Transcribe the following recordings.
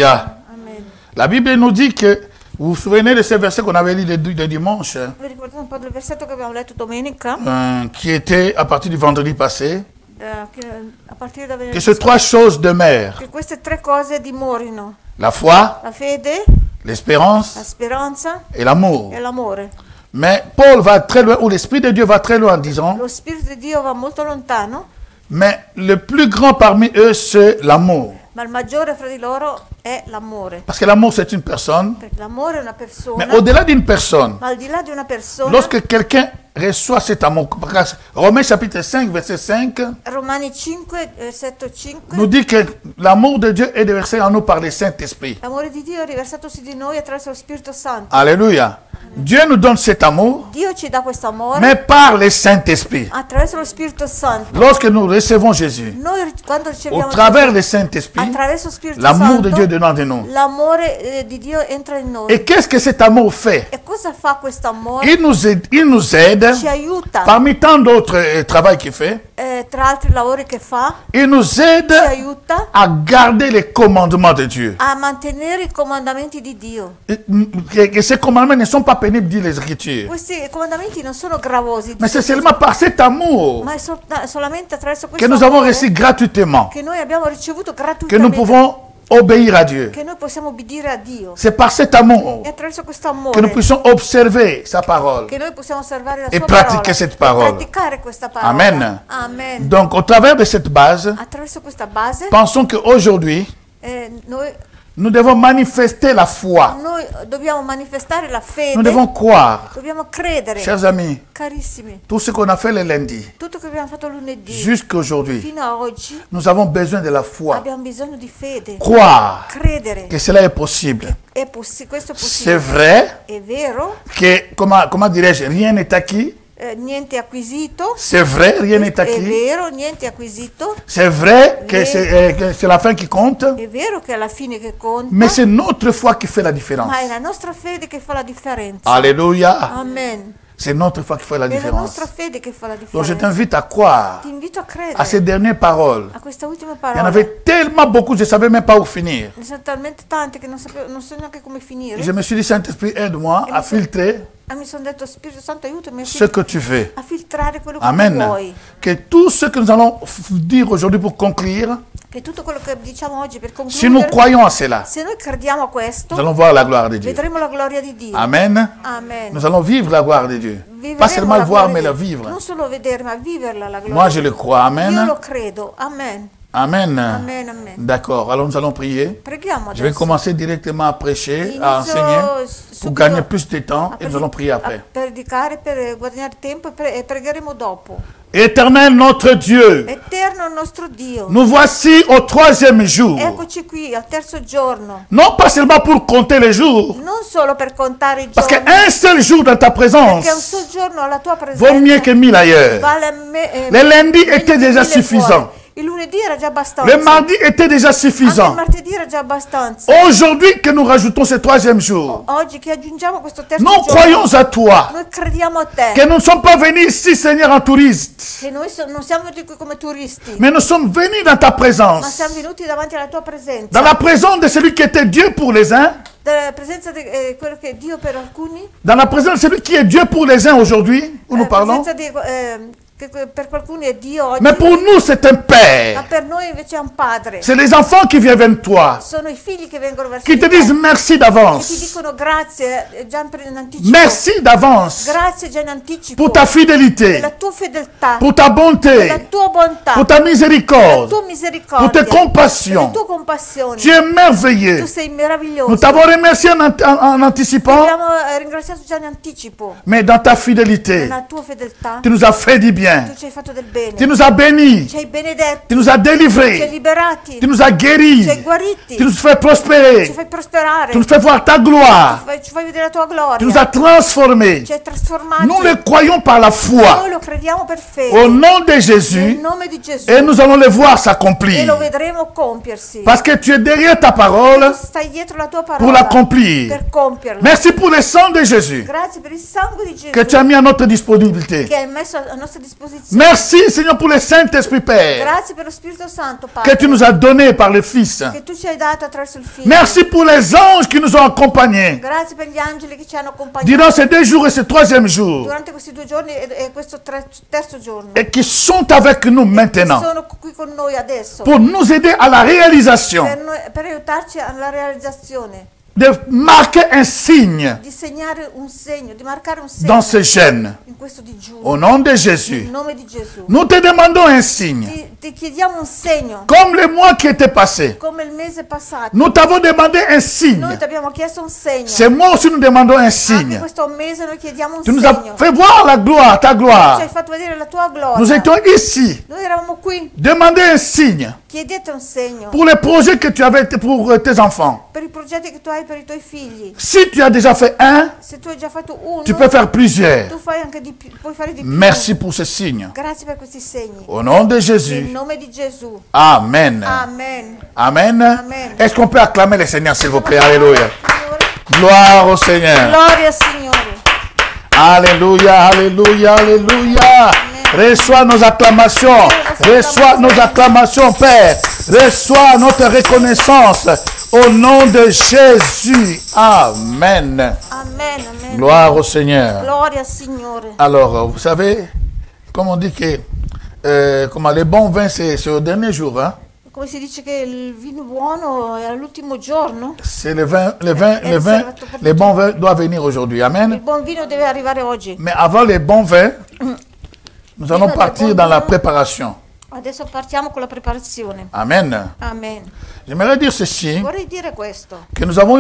Alléluia. Amen. La Bible nous dit que, vous vous souvenez de ce verset qu'on avait lu le dimanche, Vi ricordate un po' del versetto che abbiamo letto domenica? qui était à partir du vendredi passé, A partire da que venerdì ces trois choses demeurent. che queste tre cose dimorino: La foi, la fede, la l'espérance speranza et l'amour. e l'amore. Mais Paul va très loin, ou l'Esprit de Dieu va très loin en disant, Lo Spirito di Dio va molto lontano, mais le plus grand parmi eux, c'est l'amour. ma il maggiore fra di loro è l'amore. Parce que l'amour, c'est une personne. Perché l'amore è una persona, Mais au-delà d'une personne, ma al di là di una persona, lorsque quelqu'un reçoit cet amour, Romains chapitre 5, verset 5, Romani 5, 7, 5, nous dit que l'amour de Dieu est déversé en nous par le Saint-Esprit. l'amore di Dio è riversato su di noi attraverso lo Spirito Santo. Alléluia. Dieu nous donne cet amour, Dio ci dà questo amore mais par le Saint-Esprit. attraverso lo Spirito Santo. Lorsque nous recevons Jésus, Noi quando au riceviamo travers Gesù, du Saint-Esprit, attraverso lo Spirito l'amour de Santo, Dieu dedans de nous. l'amore di Dio entra in noi. Et qu'est-ce que cet amour fait? E cosa fa questo amore? Il nous aide, Ci aiuta, parmi tant d'autres travaux qu'il fait, tra altri lavori che fa, il nous aide ci aiuta à garder les commandements de Dieu. a mantenere i comandamenti di Dio. Et ces commandements ne sont pas pénibles, dit les Écritures. Questi comandamenti non sono gravosi, Mais c'est seulement par cet amour ma è solamente attraverso que questo nous avons amore reçu gratuitement, che noi abbiamo ricevuto que nous gratuitamente, pouvons obéir à Dieu. che noi possiamo obbedire a Dio. C'est par cet amour È attraverso questo que nous amore puissions observer sa parole. che noi possiamo osservare la E sua pratiquer parola cette e parole. praticare questa parola. Amen. Amen. Donc, au travers de cette base, Attraverso questa base pensons qu'aujourd'hui, nous devons manifester la foi. noi dobbiamo manifestare la fede, Nous devons croire. dobbiamo credere, Chers amis, carissimi. tout ce qu'on a fait le lundi, Tutto che abbiamo fatto lunedì jusqu'à aujourd'hui, fino a oggi nous avons besoin de la foi. abbiamo bisogno di fede, Croire credere. que cela est possible. Questo è C'est possibile. vrai È vero, que, comment dirais-je, rien n'est acquis. niente è acquisito. C'est vrai, rien n'est È acquis. vero, niente è acquisito. C'est vrai que c'est la fin qui compte. È vero che è alla fine che conta, Mais c'est notre foi qui fait la différence. ma è la nostra fede che fa la differenza. Alléluia. Amen. C'est notre foi qui fait la È la différence. nostra fede che fa la Donc je differenza. t'invite à croire Ti invito a à ces credere dernières paroles. a questa ultima Il y en parola. avait tellement beaucoup, je ne savais même pas où finir. Ne sono talmente tante che non so neanche come finire. Je me suis dit, Saint-Esprit, aide-moi à filtrer E mi sono detto, Spirito Santo, aiutami ce que tu veux. a filtrare quello che Amen. vuoi. Que tout ce que nous allons dire aujourd'hui pour conclure, Che tutto quello che diciamo oggi per si nous concludere, croyons à cela, se noi crediamo a questo, nous allons voir la gloire de Dieu. vedremo la gloria di Dio. Amen. Amen. Nous allons vivre la gloire de Dieu. Vivremo Pas seulement la le voir, mais gloria la di Dio. vivre. Non solo vedere, ma viverla la gloria. Moi, je le crois. Io Amen. lo credo. Amen. Amen. Amen, amen. D'accord. Alors, nous allons prier. Preghiamo Je vais adesso. commencer directement à prêcher, Inizio à enseigner, pour subito gagner plus de temps, a et nous allons prier a après. predicare per guadagnare tempo e pregheremo dopo. Éternel notre Dieu, Eterno il nostro Dio, nous voici au 3e jour. eccoci qui al terzo giorno, Non pas seulement pour compter les jours, non solo per contare i parce giorni, qu'un seul jour dans ta présence perché un solo giorno alla tua vaut mieux presenza que 1000 ailleurs. vale a me, Le lundi meglio était di déjà 1000 suffisant. fuori. Il lunedì era già abbastanza, Le mardi était déjà anche il suffisant. martedì era già abbastanza. Aujourd'hui que nous rajoutons ce 3e jour, Oggi che aggiungiamo questo terzo nous giorno, croyons à toi, noi crediamo a te, que nous ne sommes pas venus ici, Seigneur, en touristes, che noi non siamo venuti qui come turisti, mais nous sommes venus dans ta ma présence, siamo venuti davanti alla tua presenza. dans la présence de celui qui était Dieu pour les uns, Dalla presenza di quello che è Dio per alcuni, dans la présence de celui qui est Dieu pour les uns aujourd'hui, où nous parlons. presenza che per qualcuni è Dio oggi, Mais pour nous, c'est un ma Père. per noi invece è un padre. C'est les enfants qui viennent vers toi, Sono i figli che vengono verso qui di te te, disent merci che ti d'avance. dicono grazie già in anticipo. Merci d'avance Grazie già in anticipo pour ta per fidélité, la tua fedeltà, pour ta per la bonté, tua bontà, pour ta per la miséricorde, tua pour misericordia, tes per le compassions. tue compassioni. Tu es merveilleux. Tu sei meraviglioso. Nous t'avons remercié en anticipant, Ti abbiamo ringraziato già in anticipo. mais dans ta fidélité, Nella tua fedeltà tu nous as fait du bien. tu ci hai fatto del bene. Tu nous as bénis. Ci hai benedetti, Tu nous as ci hai délivrés. liberati, Tu nous as guéris. ci hai guariti, Tu nous fais ci prospérer. fai prosperare, Tu nous fais voir ta gloire. ci fai vedere la tua gloria, Tu nous as transformés. ci hai trasformati. Nous le croyons par la foi. Noi lo crediamo per fede. Au nom de Nel Jésus. nome di Gesù. Et nous allons le voir E s'accomplir. lo vedremo compiersi. Parce que tu es derrière ta parole Stai dietro la tua pour parola l'accomplir. per compierla. Merci pour le sang de Jésus Grazie per il sangue di Gesù que tu as mis à notre disponibilité. che hai messo a nostra disposizione. disposizione. Merci Seigneur pour le Saint-Esprit Père. Grazie per lo Spirito Santo, Padre. Que tu nous as donné par le Fils. Che tu ci hai dato attraverso il Figlio. Merci pour les anges qui nous ont accompagnés. Grazie per gli angeli che ci hanno accompagnato. Durant ces 2 jours et ce 3e jour. Durante questi 2 giorni e questo terzo giorno. Et qui sont avec nous maintenant. Sono qui con noi adesso. Pour nous aider à la réalisation. Per aiutarci alla realizzazione. De marquer un signe Di segnare un segno, di marcare un segno dans ce jeûne. in questo digiuno. Au nom de Jésus. Nel nome di Gesù. Nous te demandons un signe. Ti chiediamo un segno. Comme le mois qui était passé. Come il mese passato. Nous t'avons demandé un signe. Noi ti abbiamo chiesto un segno. C'est moi aussi nous demandons un Anche signe. questo mese noi chiediamo un Tu nous segno. as fait voir la gloire, ta Ci gloire. hai fatto vedere la tua gloria. Nous étions ici. Noi eravamo qui. Demandez un signe Chiedete un segno pour les projets que tu avais pour tes enfants. per i progetti che tu hai per i tuoi figli. Si tu as déjà fait un, Se tu hai già fatto uno, tu peux faire plusieurs. tu fai anche di più, puoi fare di più. Merci pour ce signe. Grazie per questi segni. Au nom de Nel Jésus. nome di Gesù. Amen. Amen. Amen. Amen. Est-ce qu'on peut acclamer le Seigneur, s'il vous plaît? Alléluia. Signore. Gloire au Seigneur. Gloria Signore. Alléluia, alléluia, alléluia. Reçois nos acclamations. Reçois nos acclamations, Père. Reçois notre reconnaissance. Au nom de Jésus. Amen. Amen, amen. Gloire au Seigneur. Gloria Signore. Alors, vous savez, comme on dit que comment, les bons vins, c'est au dernier jour. Hein? Come si dice che il vino buono è all'ultimo giorno? C'est les bons vins doivent venir aujourd'hui. Il Amen. buon vino deve arrivare oggi. Mais avant les bons vins, nous allons partir dans la préparation. Adesso partiamo con la preparazione. Amen. Amen. J'aimerais dire ceci, Vorrei dire questo. que nous avons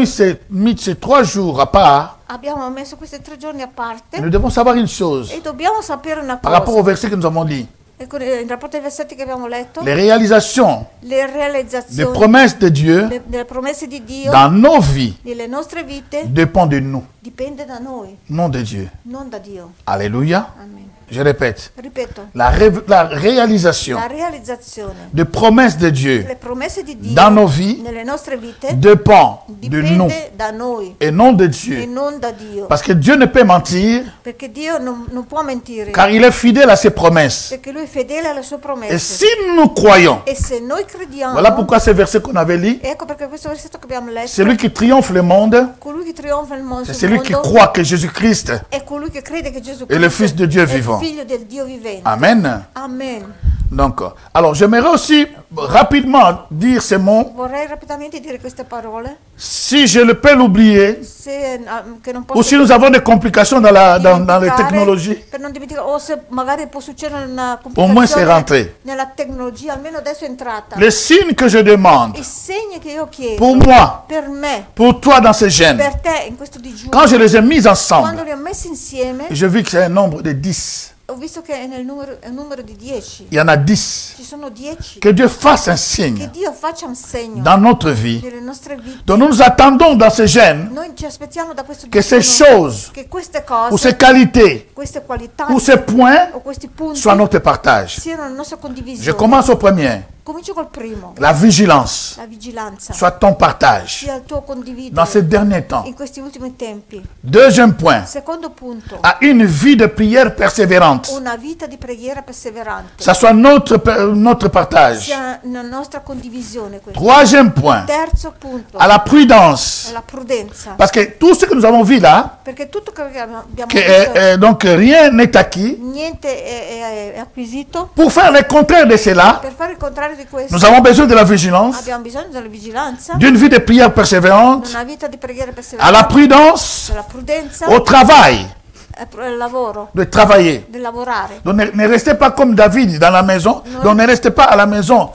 mis ces 3 jours à part. Abbiamo messo questi 3 giorni a parte Nous devons savoir une chose e dobbiamo sapere una par rapport cosa. au verset que nous avons lu. In rapporto ai versetti che abbiamo letto, Les réalisations le des realizzazioni promesses de Dieu delle promesse di Dio dans nos vies nelle nostre vite dépendent de nous, dipende da noi, non de Dieu. non da Dio. Alléluia. Amen. Je répète, Ripeto, la réalisation la realizzazione des promesses de Dieu delle promesse di Dio dans nos vies nelle nostre vite dépend de nous dipende da noi et non de e Dieu. non da Dio. Parce que Dieu ne peut mentir Perché Dio non può mentire, car il est fidèle à ses promesses. perché Lui è fedele alle sue Et promesse. si nous croyons, E se noi crediamo, voilà pourquoi ce verset qu'on avait lu, ecco perché questo versetto che abbiamo letto, celui qui triomphe le monde, colui che trionfa il mondo, c'est celui qui croit que Jésus-Christ è colui che crede che Gesù est le Cristo Fils de Dieu è il vivant. figlio del Dio vivente. Amen. Amen. Donc, alors j'aimerais aussi rapidement dire ces mots. Vorrei rapidamente dire queste parole, Si je le peux l'oublier, che non ou posso si nous avons des complications dans les dimenticare, technologies, per non dimenticare, o se magari può succedere una au moins c'est complicazione rentré. nella tecnologia, almeno adesso è entrata. Les signes que je demande I segni che io chiedo pour moi, per me, pour toi dans ces gènes, per te in questo digiuno, quand je les ai mis quando ensemble, li ho messi insieme, je vis que c'est un nombre de 10. ho visto che è un numero di 10. Il y en a 10. Ci sono 10. Que Dieu fasse un Che signe Dio faccia un segno dans notre vie. nelle nostre vite. Donc nous nous attendons dans ces gènes Noi ci aspettiamo da questo que ces digiuno choses che queste ou ces cose, qualités queste qualità ou ces points o questi punti soient notre partage. siano la nostra Je condivisione. commence au premier. Comincio col primo, La vigilance la vigilanza, soit ton partage sia il tuo dans condividere ces derniers temps. in questi ultimi tempi. Deuxième point, Secondo punto, à une vie de prière persévérante. una vita di preghiera perseverante, Ça soit notre partage. sia la nostra condivisione questa. Troisième point, Terzo punto, à la prudence. la prudenza, Parce que tout ce que nous avons vu là, perché tutto quello che abbiamo que, visto, donc rien n'est acquis. niente è acquisito. Pour faire le contraire de cela, Per fare il contrario di questo, nous avons besoin de la vigilance, abbiamo bisogno della vigilanza, d'une vie de prière di persévérante, una vita di preghiera à perseverante, la prudence, della prudenza, au travail, al lavoro, de travailler. del lavorare. Donc ne restez pas comme David dans la maison, donc ne restez pas à la maison,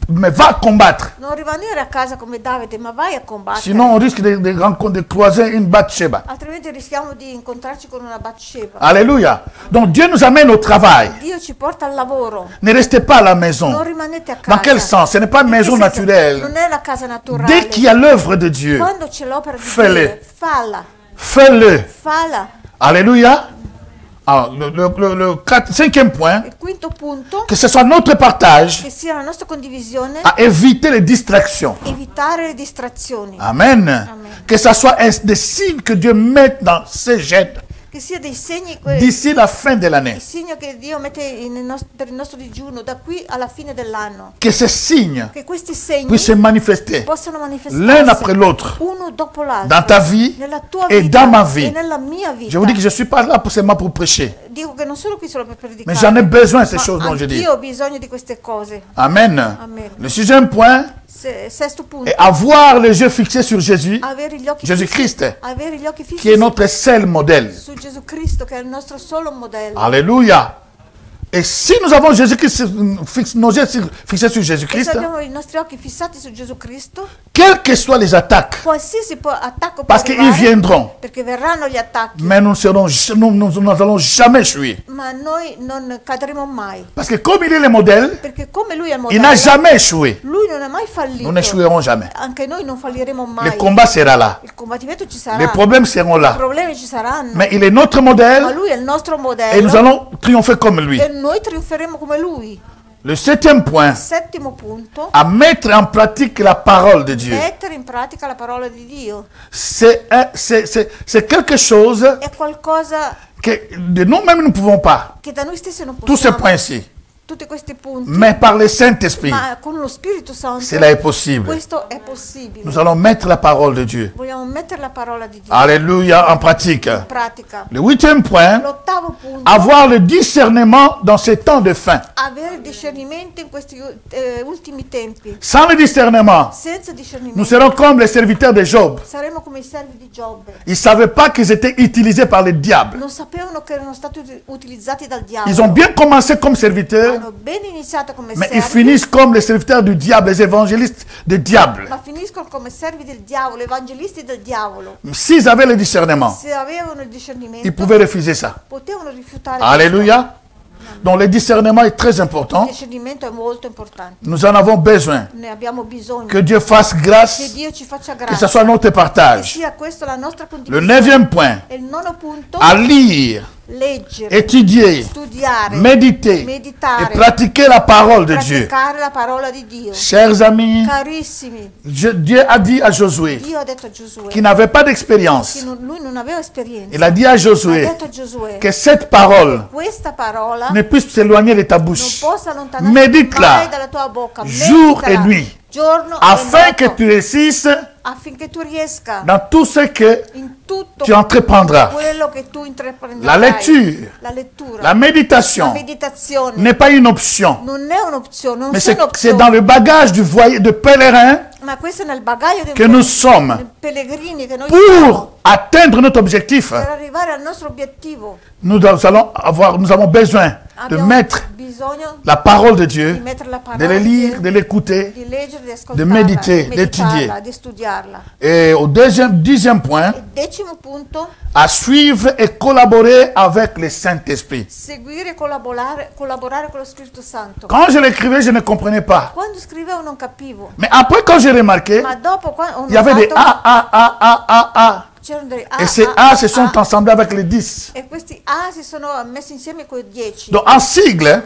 mais va combattre. Non rimanere a casa come Davide, ma vai a combattere. Sinon on risque de croiser une Bathsheba. Altrimenti rischiamo di incontrarci con una Bathsheba. Alléluia. Donc Dieu nous amène au travail. Dio ci porta al lavoro. Ne restez pas à la Non maison. rimanete a casa. Dans quel sens? Ce n'est pas une In che maison senso? naturelle. Non è la casa naturale. Dès qu'il y a l'œuvre de Dieu, Quando c'è l'opera di Fais-le. Dio, falla. fais-le. Falla. Alléluia. Alors, cinquième point, Il quinto punto, que ce soit notre partage che sia la nostra condivisione, à éviter les distractions. evitare le distrazioni. Amen. Que ce soit des signes que Dieu met dans ces gènes che sia dei segni, d'ici la fin de l'année. il segno che Dio mette per il nostro digiuno da qui alla fine dell'anno. Que ces signes Che questi segni puissent se manifester possano l'un manifestarsi après l'autre uno dopo l'altro dans ta vie nella tua et vita dans ma vie. e nella mia vita. Je vous dis que je ne suis pas là seulement pour prêcher, Dico che non sono qui solo per predicare, mais j'en ai besoin de ces ma choses dont je dis. anch'io ho bisogno di queste cose. Amen. Amen. Le sixième point Sesto punto, est avoir les yeux fixés sur Jésus, avere gli occhi Jésus-Christ, fissi, avere gli occhi fissi qui est notre seul modèle. su Gesù Cristo, che è il nostro solo modello. Alléluia. Et si nous avons Jésus-Christ, nos yeux fixés sur E se Jésus-Christ, abbiamo i nostri occhi fissati su Gesù Cristo, quelles que soient les attaques, qualsiasi attacco può parce qu'ils arrivare, viendront, perché verranno gli attacchi, mais nous n'allons jamais échouer. ma noi non cadremo mai, Parce que comme il est le modèle, perché come lui è il il n'a modello, jamais échoué. lui non è mai Nous fallito. n'échouerons jamais. Anche noi non falliremo mai. Le combat sera là. Il combattimento ci Les sarà, problèmes seront i là. problemi ci saranno, Mais il est notre ma modèle lui è il nostro et nous modello allons triompher comme lui. e noi trionferemo come lui. Le septième point, Settimo punto, à mettre en pratique la parole de Dieu. mettere in pratica la parola di Dio. C'est quelque chose È qualcosa que de nous-mêmes nous ne pouvons pas. che da noi stessi non Tous ces possiamo, points-ci. tutti questi punti, Mais par le Saint-Esprit, ma con lo Spirito Santo cela est possible. questo è possibile. Nous allons mettre la parole de Dieu. Vogliamo mettere la parola di Dio Alléluia, en pratique. in pratica. Le huitième point, L'ottavo punto, avoir le discernement dans ces temps de fin. avere discernimento in questi ultimi tempi. Sans le discernement, Senza nous discernimento serons comme les serviteurs de Job. saremo come i servi di Giobbe. Ils ne savaient pas qu'ils étaient utilisés par le diable. Non sapevano che erano stati utilizzati dal Ils ont diavolo. bien commencé comme serviteurs, Hanno ben iniziato come mais ils servi, finissent comme les serviteurs du diable, les évangélistes du diable. ma finiscono come servi del diavolo, evangelisti del diavolo. S'ils avaient le discernement, Se avevano il ils discernimento, pouvaient refuser ça. potevano rifiutare Alléluia. Donc le discernement est très questo. important. Il discernimento è molto importante. Nous en avons besoin. Ne abbiamo bisogno. Que Dieu fasse Che grâce, Dio ci faccia que ce grazia. soit notre Che partage. sia questa la nostra Le condivisione. neuvième point, E il nono punto, à lire, leggere, étudier, studiare, méditer et meditare, pratiquer la parole de Dieu. praticare la parola di Dio. Chers amis, Carissimi, Dieu a dit à Josué, Dio ha detto a Giosuè, qui n'avait pas d'expérience, lui non aveva esperienza. il a dit à Ha Josué detto a Giosuè, que cette parole questa parola ne puisse s'éloigner de ta non bouche, possa allontanarsi Médite-la, mai dalla tua bocca. jour Meditala, et nuit, giorno afin e que notte, tu réussisses affinché tu riesca dans tout ce que in tutto tu entreprendras. quello che tu intraprenderai. La lecture, la lettura, la la méditation meditazione n'est pas une option, non è un'opzione, non mais sono c'est opzioni, dans le bagage du voyage de pèlerin ma questo è nel bagaglio dei que nous sommes pellegrini che noi siamo pour atteindre notre objectif. per arrivare al nostro obiettivo. Nous avons besoin de Abbiamo mettre bisogno la parole de di Dieu, mettere la de parola le di lire, Dio, de l'écouter. di leggere, di ascoltarla, mediter, di d'étudier. meditarla, di studiarla. Et au dixième point, Il decimo punto, à suivre et collaborer avec le Saint-Esprit. seguire e collaborare con lo Spirito Santo. Quand je l'écrivais, je ne comprenais pas. Quando scrivevo non capivo, Mais après, quand j'ai remarqué, ma dopo ho il y avait des notato A. c'erano dei Et ces A se sont ensemblés avec les 10. e questi A si sono messi insieme con i 10. Donc en sigle,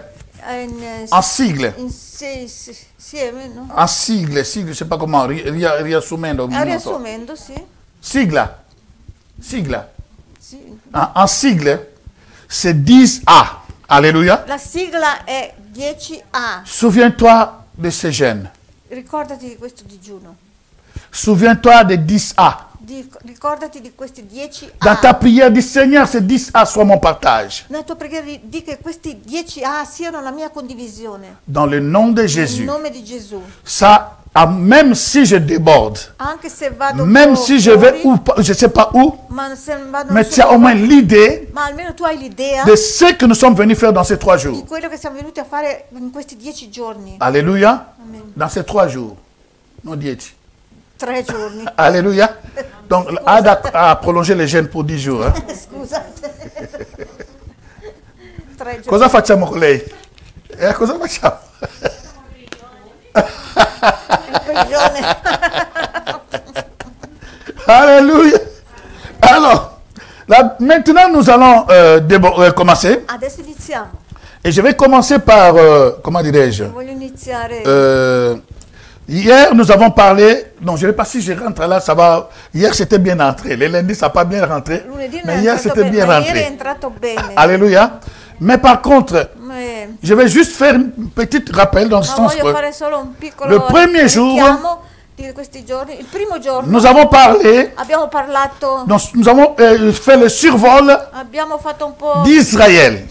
In sieme, no? en sigle, je ne sais pas comment, riassumendo. Riassumendo, sì. Sigla. Sì. En sigle, c'est 10A. Alléluia. La sigla è 10A. Souviens-toi de ces jeunes. Ricordati di questo digiuno. Souviens-toi des 10A. Ricordati di questi 10A. Dans ta prière, dis Seigneur, ces 10A soient mon partage. Nella tua preghiera di che questi 10A siano la mia condivisione. Dans le nom de Nel Jésus. nome di Gesù. Ça, même si je déborde, Anche se vado même si je vais fuori, je ne sais pas où, ma se vado mais non so tu as au dove, moins l'idée ma almeno tu hai l'idea de ce que nous sommes venus faire dans ces 3 di jours. quello che siamo venuti a fare in questi 10 giorni. Alléluia. Amen. Dans ces 3 jours. Non 10. 3 giorni. Alléluia. Donc, Ada a prolongé les jeûnes pour 10 jours. Hein. Scusate. 3 giorni. Cosa facciamo con lei? Cosa facciamo? In prigione. Alléluia. Alors, là, maintenant nous allons commencer. Adesso iniziamo. Et je vais commencer par, comment dirais-je, Voglio iniziare Hier, nous avons parlé, non, je ne sais pas si je rentre là, ça va. Hier, c'était bien rentré. Les lundis, ça n'a pas bien rentré. Mais hier, c'était bien rentré. Alléluia. Mais par contre, je vais juste faire un petit rappel dans ce sens. Le premier jour, il primo giorno nous avons parlé, abbiamo parlato, nous avons fait le survol d'Israël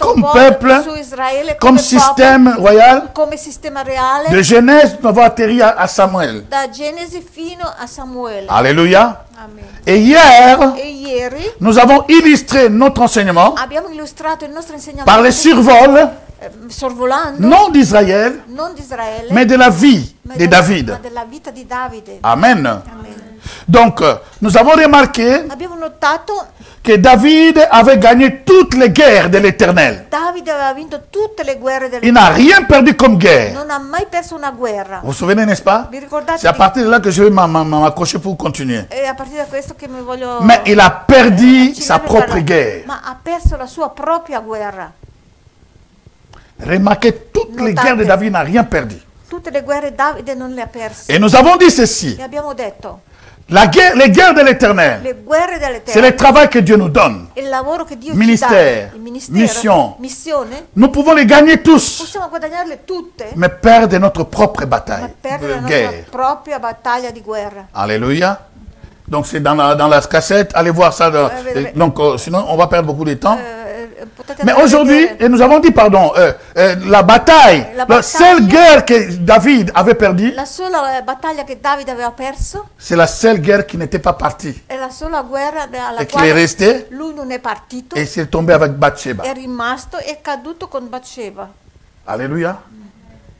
comme peuple, comme système royal. De Genèse, nous avons atterri à Samuel. Da Genesi fino a Samuele. Alléluia. Amen. Et hier, Ieri nous avons illustré notre enseignement abbiamo illustrato il nostro insegnamento par le survol, sorvolando non d'Israël, non di Israele, mais de la vie de ma David. della vita di Davide. Amen. Amen. Donc, nous avons remarqué Abbiamo notato que David avait gagné toutes les guerres de l'Éternel. Davide aveva vinto tutte le guerre del Il n'a rien perdu comme guerre. non ha mai perso una guerra. Vous vous souvenez, n'est-ce pas? Vi ricordate C'est à partir de là que je vais m'accrocher pour continuer. è a partire da questo che mi voglio Mais il a perdu sa accinare propre per- guerre. ma ha perso la sua propria guerra. Remarquez, toutes les guerres de David n'a rien perdu. Tutte le guerre Davide non le ha perse. Et nous avons dit ceci. E abbiamo detto Les guerres de l'Éternel, le guerre c'est dell'Eterno, le travail que Dieu nous donne. il lavoro che Dio Ministère, ci dà, il ministero, mission. missione, Nous pouvons les gagner tous, possiamo guadagnarle tutte, mais perdre notre propre ma bataille perdere la de nostra guerre. propria battaglia di guerra. Alléluia. Donc c'est dans la cassette, allez voir ça. Donc sinon on va perdre beaucoup de temps. Potete Mais andare a aujourd'hui, vedere. et nous avons dit, pardon, la bataille, La la seule battaglia- guerre que David avait perdue, La sola battaglia che Davide aveva perso c'est la seule guerre qui n'était pas partie. è la sola guerra alla Et qu'il est quale resté, lui non è partito, et s'est tombé avec Bathsheba. è rimasto e è caduto con Bathsheba. Alléluia.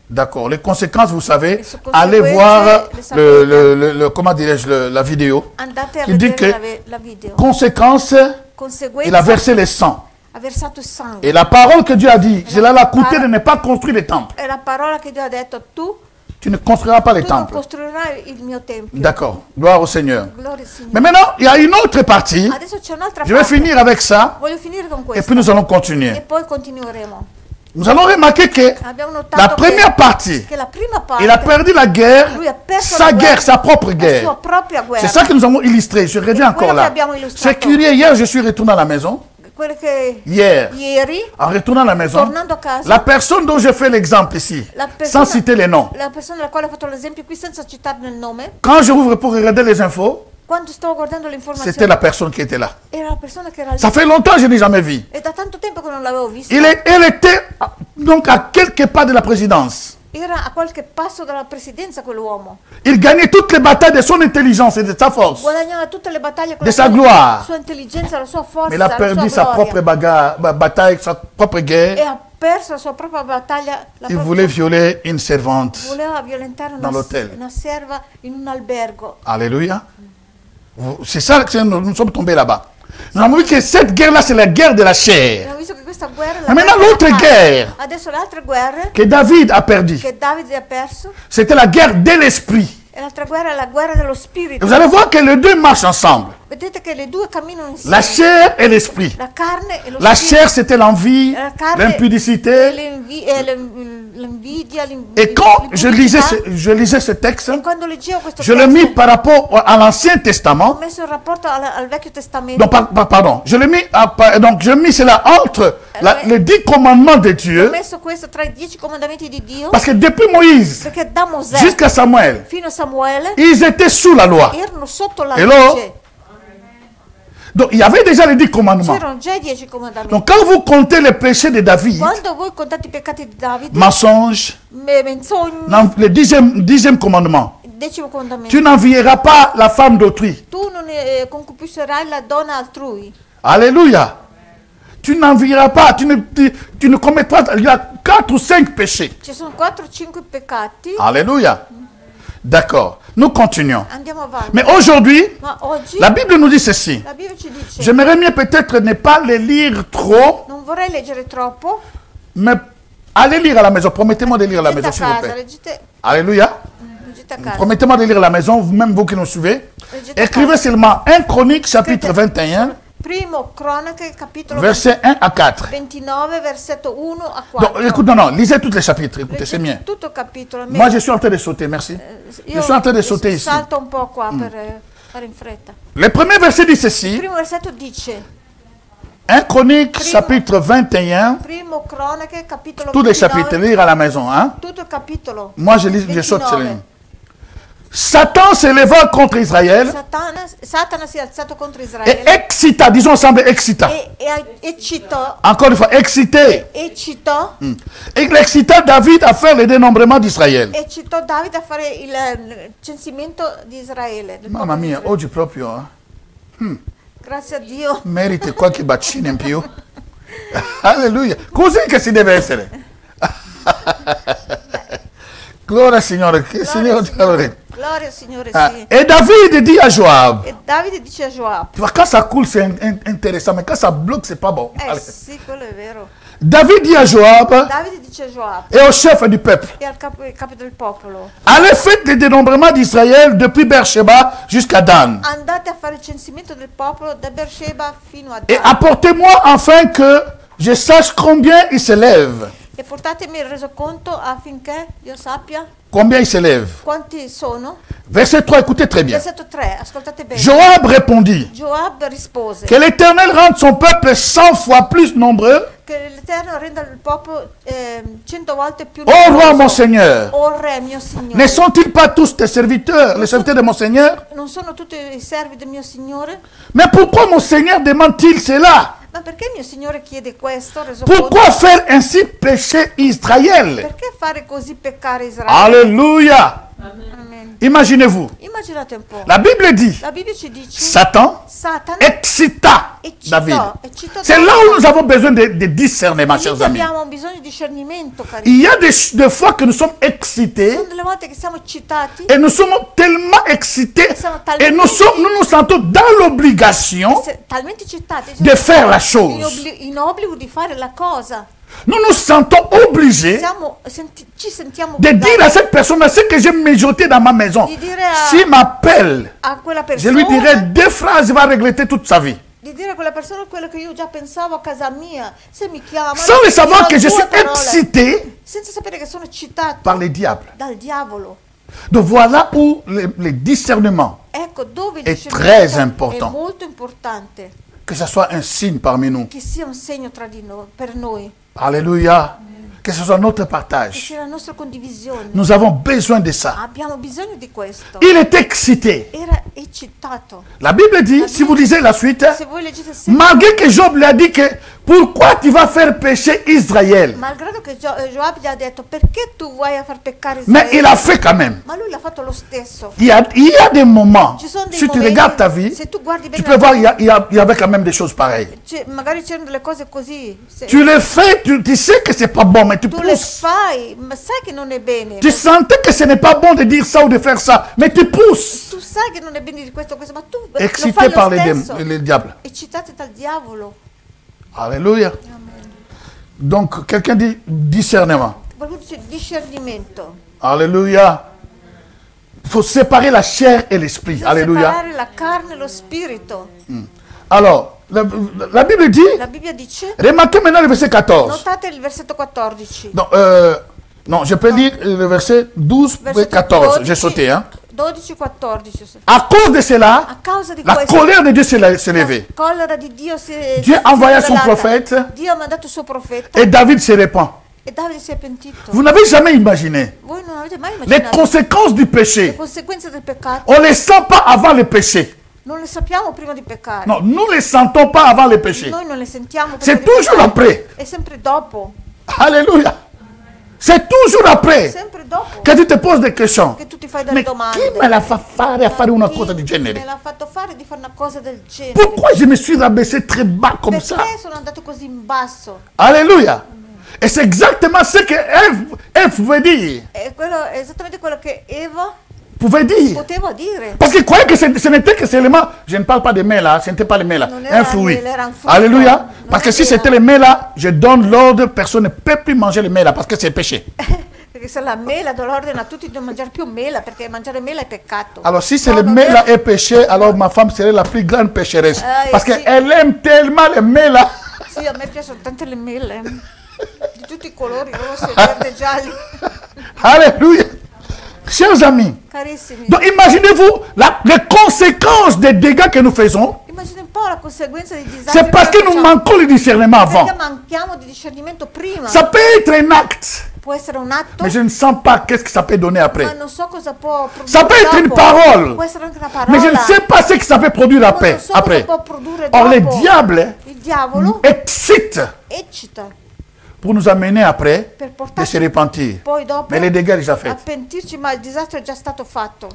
D'accord. Les conséquences, vous savez, Les conseguenze, allez voir le sapete. comment dirais-je, la vidéo. Andate a Il dit vedere que la video. conséquence, il a Conseguenza, versé le sang. ha versato il sangue. Et la parole que Dieu a dit, cela l'a coûté de ne pas construire les temples. È la parola che Dio ha detto, Tu ne construiras pas les tu non temples. costruirai il mio tempio. D'accord. Gloire au Seigneur. Gloria al Signore. Mais maintenant, il y a une autre partie. Adesso c'è un'altra Je vais parte. finir avec ça. Voglio finire con Et questo. puis nous allons E continuer. poi continueremo. Nous allons remarquer que Abbiamo notato la première partie, che la prima parte il a perdu la guerre, lui ha perso sa la guerre, sa propre la guerre. sua propria guerra. C'est ça que nous avons illustré. Je reviens encore quello là. che abbiamo illustrato. C'est curieux. Hier, je suis retourné à la maison. Quello che Hier, ieri, en retournant à la maison, tornando a casa, la personne dont je fais l'exemple ici, la persona, sans citer les noms, la persona alla quale ho fatto l'esempio qui senza citarne il nome, quand je ouvre pour regarder les infos, quando stavo guardando le c'était informazioni, la personne qui était là. era la persona che era lì. Ça fait longtemps que je n'ai jamais vu. E da tanto tempo che non l'avevo vista. Elle était donc à quelques pas de la présidence. Era a qualche passo dalla presidenza quell'uomo. Il gagnait toutes les batailles de son intelligence et de sa force. Guadagnava tutte le battaglie con De la sa gloire. sua intelligenza, la sua forza, Mais il a la perdu sua sa gloria. propre bataille, sa propre E guerre. ha perso la sua propria battaglia. La Il propria- voulait violer une servante. voleva violentare Dans l'hôtel. una serva in un albergo. Alléluia. C'est ça que nous sommes tombés là-bas. Nous avons vu que cette guerre-là, c'est la guerre de la chair. Abbiamo visto che questa guerra è Ma maintenant guerra l'autre della carne. guerre Adesso le altre guerre que David a perdue, che Davide ha perso, c'était la guerre de l'esprit. e l'altra guerra è la guerra dello Et spirito. vous allez voir que les deux marchent ensemble. Vedete che le due camminano insieme. La chair et l'esprit. La carne e lo La spirito. chair, c'était l'envie, La carne l'impudicité. l'invidia, Et quand je lisais l'impudicità. ce texte, E quando leggevo questo je l'ai mis testo, par rapport à l'Ancien ho Testament. messo il rapporto al Vecchio Testamento. Donc, pardon, je l'ai mis, donc je mis cela entre les 10 commandements de Ho Dieu. messo questo tra i 10 comandamenti di Dio, Parce que depuis Moïse perché da Mosè jusqu'à Samuel, fino a Samuele ils étaient sous la loi. erano sotto la Hello? legge. Donc il y avait déjà les 10 commandements. C'erano già i 10 comandamenti. Donc quand vous comptez les péchés de David, Quando voi contate i peccati di Davide, mensonge, menzogne, le dixième commandement, il 10° comandamento, tu n'envieras pas la femme d'autrui. tu non concupiscerai la donna altrui. Alléluia. Tu n'envieras pas, tu ne commettras pas, il y a 4 ou 5 péchés. Ci sono 4-5 peccati. Alléluia. D'accord. Nous continuons. Andiamo avanti. Mais aujourd'hui, Ma oggi la Bible nous dit ceci. la Bibbia ci dice, J'aimerais mieux peut-être ne pas les lire trop, non vorrei leggere troppo, mais allez lire à la maison. Promettez-moi de lire à la leggete maison, a s'il vous casa, plaît. leggete Alléluia. a casa. Promettez-moi de lire à la maison, même vous qui nous suivez. Leggete a Écrivez casa. seulement 1 Chronique, chapitre 21. Primo Cronache, capitolo verset 1 à 4. 29, versetto 1 a 4. Donc, écoute, non, lisez tous les chapitres. Écoutez, c'est bien. Tutto il capitolo. Moi, je suis en train de sauter, merci. Je suis en train de sauter ici. Salto un po' qua per fare in fretta. Le premier verset dit ceci. Il primo versetto dice 1 Chronique, chapitre 21. Primo Cronache, capitolo Tous les 29, chapitres, lire à la maison. Hein? tutto il capitolo. Moi, je lis, je saute sur 29. les. Satan s'éleva contre Israël Satana si è alzato contro et Israele excita, disons ensemble, excita. e eccitò, Encore une fois, excité. Et il excita David à faire le dénombrement d'Israël. eccitò Davide a fare il censimento di Israele. del Mamma popolo di mia, Israele. oggi proprio Grazie a Dio. meriti qualche bacino in più. Alleluia. Così che si deve essere. Gloria al Signore. Che il Signore ti lavori. Gloria al Signore, Ah, sì. et David dit à Joab. E Davide dice a Joab. Tu vois, quand ça coule, c'est intéressant, mais quand ça bloque, c'est pas bon. Allez. Sì, quello è vero. David dit à Joab Davide dice a Joab et au chef du peuple, e al capo del popolo: allez faites le dénombrement d'Israël depuis Beersheba jusqu'à Dan. andate a fare il censimento del popolo da Beersheba fino a Et Dan apportez-moi afin que je sache combien il s'élève. e portatemi il resoconto affinché io sappia Combien il s'élève. quanti sono. Verset 3, écoutez très bien. Versetto 3, ascoltate bene. Joab répondit Joab rispose que l'Éternel rende son peuple 100 fois plus nombreux. che l'Eterno renda il popolo 100 volte più Ô roi, mon numeroso. Seigneur, O re mio Signore, ne sont-ils pas tous tes serviteurs, les serviteurs de mon Seigneur? non sono tutti i servi del mio Signore? Mais pourquoi mon Seigneur demande-t-il cela? Ma perché mio Signore chiede questo resoconto? Pourquoi faire ainsi pécher Israël? Perché fare così peccare Israele? Alléluia. Amen. Imaginez-vous, Immaginate un po'. la Bible dit, La Bibbia ci dice Satan Satana excita David. eccitò C'est là où nous avons besoin de discernement, Lì chers amis. abbiamo bisogno di discernimento, cari. Il y a des fois que nous sommes excités Sono delle volte che siamo eccitati et nous sommes tellement excités Siamo et nous nous sentons dans l'obligation talmente eccitati de faire la in, chose. in obbligo di fare la cosa. Nous nous sentons obligés Ci sentiamo de dire à cette personne, ce que j'ai mijoté dans ma maison, Di dire a- s'il m'appelle, a quella je persona lui dirai 2 phrases, il va regretter toute sa vie. di dire a quella persona quello che io già pensavo a casa mia. Se mi chiama Sans le savoir que je suis due parole, excité senza sapere che sono eccitato par les diables. dal diavolo. Donc voilà où le discernement, Ecco dove il È discernimento très important. è molto importante, que ce soit un signe parmi nous. che sia un segno tra di noi, per noi, Alléluia. Que ce soit notre che partage. sia la nostra condivisione. Nous avons besoin de ça. Abbiamo bisogno di questo. Il est excité. Era eccitato. La Bible dit, si vous lisez la suite, Se voi leggete sempre, malgré que Job lui a dit que pourquoi tu vas faire pécher Israël, malgrado che Joab gli ha detto perché tu vuoi far peccare mais Israele, il a fait quand même. ma lui l'ha fatto lo stesso. Il y a des moments, Ci sono dei si tu momenti, regardes ta vie, se tu guardi bene tu la peux tua voir, il y avait quand même des choses pareilles. magari c'erano delle cose così. Tu le fais, tu sais que c'est pas bon, mais tu Tu le pousses. fai, ma sai che non è bene. Tu sentais que ce n'est pas bon de dire ça ou de faire ça, mais tu pousses. Tu sai che non è bene di questo, ma tu lo Excité fai par lo stesso. les diables. Eccitati dal diavolo. Alléluia. Donc, quelqu'un dit discernement. Qualcuno dice discernimento. Alléluia. Il faut séparer la chair et l'esprit. Bisogna Alléluia. separare la carne e lo spirito. Alors, la Bible dit, La Bibbia dice, remarquez maintenant le verset 14. notate il versetto 14. Donc, non, je peux lire le verset 12 et Versetto 14. J'ai sauté. Hein. 12-14. À cause de cela, A causa di la questo, colère de Dieu s'est levée. la collera di Dio Dieu si envoya è son rivelata. prophète Dio ha mandato il suo profeta et David se répand. e Davide si è pentito. Vous n'avez jamais imaginé Voi non avete mai les immaginato conséquences du le péché. conseguenze del peccato? On ne les sent pas avant le péché. Non le sappiamo prima di peccare. Non, nous ne les sentons pas avant le péché. Noi non le sentiamo prima C'est di toujours peccare. après. È sempre dopo. Alléluia. C'est toujours après Sempre dopo que tu te poses des questions. che tu ti fai delle Mais domande. chi me la fa fare a fare una Chi cosa di me genere? l'ha fatto fare di fare una cosa del genere? Pourquoi je me suis rabaissé très bas comme ça? Perché sono andato così in basso? Alléluia. Et c'est exactement ce que Ève pouvait dire. E quello è esattamente quello che Eva Pouvait dire. poteva dire. Parce qu'il croyait que ce n'était que seulement, je ne parle pas de mets là, ce n'était pas les mets là, Non era un fruit. mele, era un frutto. Alléluia. Non Parce que si era- c'était les mets là, je donne l'ordre, personne ne peut plus manger les mets là parce que c'est péché. Perché se la mela, ordine a tutti di non mangiare più mela, perché mangiare mela è peccato. Alors si c'est le mela est péché, alors ma femme serait la plus grande pécheresse. Parce qu'elle aime tellement les mela. Sì, a me piacciono tante le mele. Di tutti i colori, rosse, verde, gialli. Alléluia. Chers amis, Carissimi. Donc imaginez-vous les conséquences des dégâts que nous faisons. Immaginate un po' la conseguenza dei disastri. C'est parce que nous manquons le discernement avant. Perché manchiamo di discernimento prima. Ça peut être un acte. Può essere un atto. Mais je ne sens pas qu'est-ce que ça peut donner après. Ma non so cosa può produrre. Ça peut être une parole. Può essere anche una parola. Mais je ne sais pas ce que ça peut produire après. Non so cosa può produrre Or, le dopo. diable Il diavolo excite eccita pour nous amener après per de portarci se repentir. poi dopo Mais les dégâts déjà a faits. pentirci, ma il disastro è già stato fatto.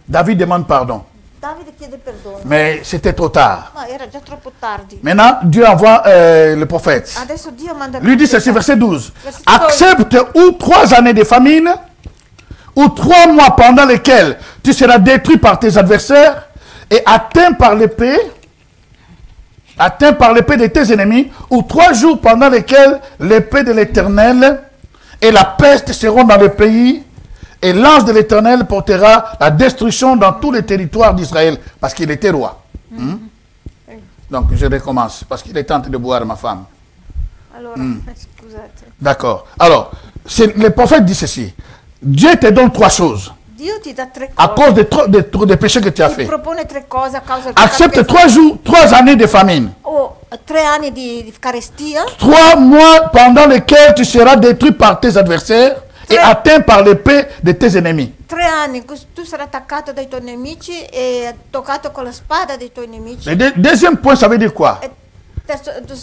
David demande pardon. Davide chiede perdono. Mais c'était trop tard. Ma era già troppo tardi. Maintenant, Dieu envoie le prophète. Adesso Dio manda il Lui dit ceci, profeta. verset 12. Verset 12. Accepte ou 3 années de famine, ou 3 mois pendant lesquels tu seras détruit par tes adversaires et atteint par l'épée de tes ennemis, ou 3 jours pendant lesquels l'épée de l'Éternel et la peste seront dans le pays, et l'ange de l'Éternel portera la destruction dans tous les territoires d'Israël, parce qu'il était roi. Donc je recommence, parce qu'il est en train de boire ma femme. Allora, scusate. D'accord. Alors, le prophète dit ceci. Dieu te donne 3 choses. Dio ti dà 3 À cose. cause des péchés que tu as Ti fait. propone 3 cose a causa del Accepte peccato che 3 jours, 3 années de famine. o 3 anni di carestia, 3 mois pendant lesquels tu seras détruit par tes adversaires et atteint par l'épée de tes ennemis. 3 anni in cui tu sarai attaccato dai tuoi nemici e toccato con la spada dei tuoi nemici. Le deuxième point, ça veut dire quoi? E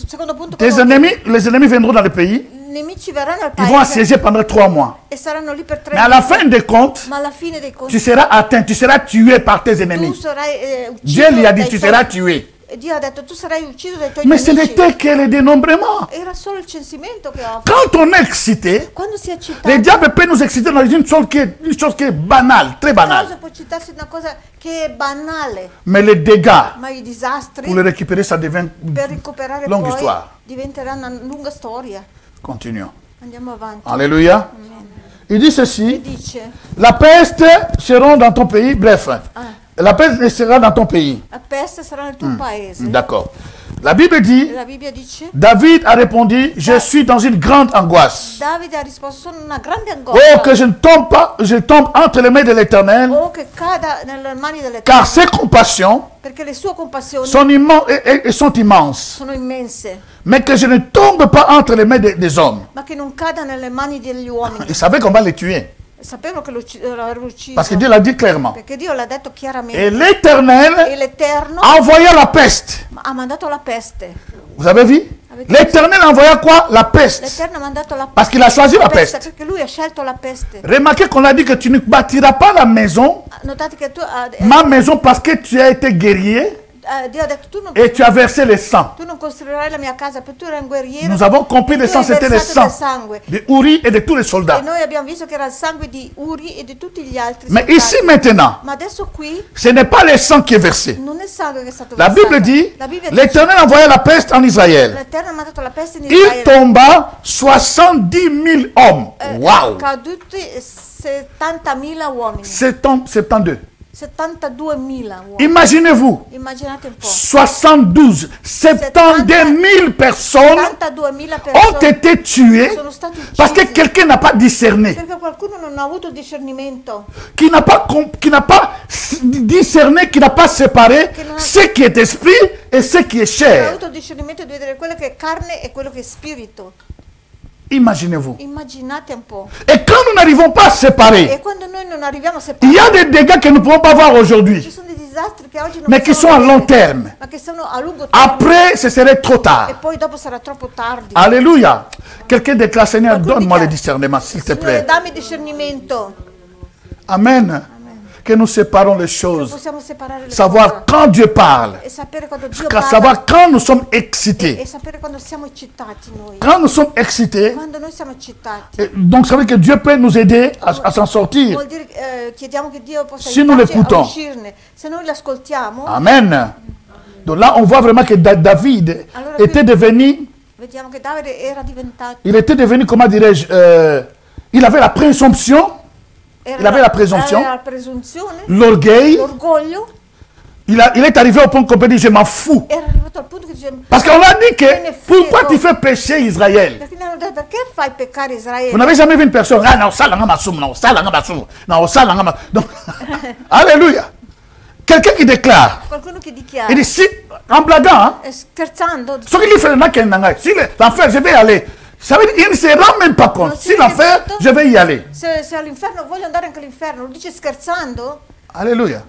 secondo punto, Les ennemis viendront dans le pays, i nemici verranno al ils vont paese assiéger pendant 3 mois. e saranno lì per 3 Mais à la mesi. fin des comptes, Ma alla fine dei conti tu seras atteint, tu seras tué par tes tu ennemis. sarai ucciso. Dieu lui a dit, dai tu tuoi- seras tué. E Dio ha detto tu sarai ucciso dai tuoi Mais ce nemici. n'était que le dénombrement. Era solo il censimento che ho fatto. Quand on est excité, Quando si è le eccitato, diable peut nous exciter dans une chose qui est banale, très cosa banale. può citarsi una cosa che è banale, Mais les dégâts, ma i disastri pour les récupérer, ça devient... per recuperare longue poi histoire. diventeranno una lunga storia. Continuons. Andiamo avanti. Alléluia. Il dit ceci, Dice, la peste sera dans ton pays, bref, la peste sera dans ton pays. la peste sarà nel tuo paese. D'accord. La Bible dit, La Bibbia dice, David a répondu, je suis dans une grande angoisse. Davide ha risposto, sono in una grande Oh, angoscia. que je tombe entre les mains de l'Éternel, O che cada nelle mani delle car ses compassions perché le sue compassioni sont immenses. sono immense, Mais que je ne tombe pas entre les mains des hommes. ma che non cada nelle mani degli uomini. Il savait qu'on va les tuer. Sapevano che l'avrebbero ucciso. Parce que Dieu l'a dit clairement. Perché Dio l'ha detto Et chiaramente. l'Éternel E l'Eterno envoya la peste. ha mandato la peste. Vous avez vu? L'Éternel envoya quoi? La peste. L'Eterno ha mandato la Parce qu'il a choisi la peste. perché lui ha scelto la peste. Remarquez qu'on a dit que tu ne bâtiras pas la maison, Notate che ma maison, parce que tu as été guerrier Dio ha detto et tu as versé le sang. tu non costruirai la mia casa perché tu eri un guerriero. Nous avons compris le tu sang, hai c'était le versato del sang sangue. de Uri et de tous les E soldats. noi abbiamo visto che era il sangue di Uri e di tutti gli altri Mais soldati. ici maintenant, Ma adesso qui ce n'est pas le sang qui est versé. non è sangue che è stato La versato. Bible dit, La Bibbia dice, l'Éternel envoya la peste en Israël. l'Eterno ha mandato la peste in Il Israele. tomba 70 000 hommes. Wow! Caduti 70.000 uomini. 72. 72.000 uomini. Imaginez-vous, Immaginate un po'. 72 000 personnes 72.000 ont persone été tuées sono state uccise parce que quelqu'un n'a pas discerné, perché qualcuno non ha avuto discernimento, qui n'a pas discerné, qui n'a pas séparé ce qui est esprit et ce qui est non ha chair. avuto discernimento di vedere quello che è carne e quello che è spirito. Imaginez-vous. Immaginate un po'. Et quand nous n'arrivons pas à séparer, E quando noi non arriviamo a il y separare, a des dégâts que nous ne pouvons pas voir ci aujourd'hui, sono dei disastri che oggi non mais qui sont possiamo à long vedere, terme. ma che sono a lungo termine. Après, ce serait trop E tard. poi dopo sarà troppo tardi. Alléluia. Quelqu'un déclare, Seigneur, Qualcuno donne-moi le dica, discernement, s'il te Signore, plaît. dammi discernimento. Amen. Que nous séparons les choses. Possiamo separare le Savoir cose quand Dieu parle. e sapere quando Dio Savoir parla quand nous sommes e excités. sapere quando siamo eccitati noi. Quand nous sommes excités, Quando noi siamo eccitati, donc ça veut dire que Dieu peut nous aider à s'en sortir. vuol dire chiediamo che Dio possa Se nous aiutarci a l'écoutons. uscirne. Se noi l'ascoltiamo, Amen. Donc là, on voit vraiment que David était devenu, vediamo che Davide era diventato, il était devenu, comment dirais-je, Il avait la présomption. Il avait la présomption. L'orgueil. Il est arrivé au point qu'on peut dire, je m'en fous. Parce qu'on a dit que, pourquoi tu fais pécher Israël? Vous n'avez jamais vu une personne, ah non, ça l'a massoum, non, ça l'a massoum, non, ça l'a massoum. Alléluia. Quelqu'un qui déclare. Il dit, si, en blaguant, hein, ce qu'il fait, si l'enfer, je vais y aller. Ça veut dire qu'il ne se rend même pas compte. Si l'enfer, je vais y aller. Alléluia.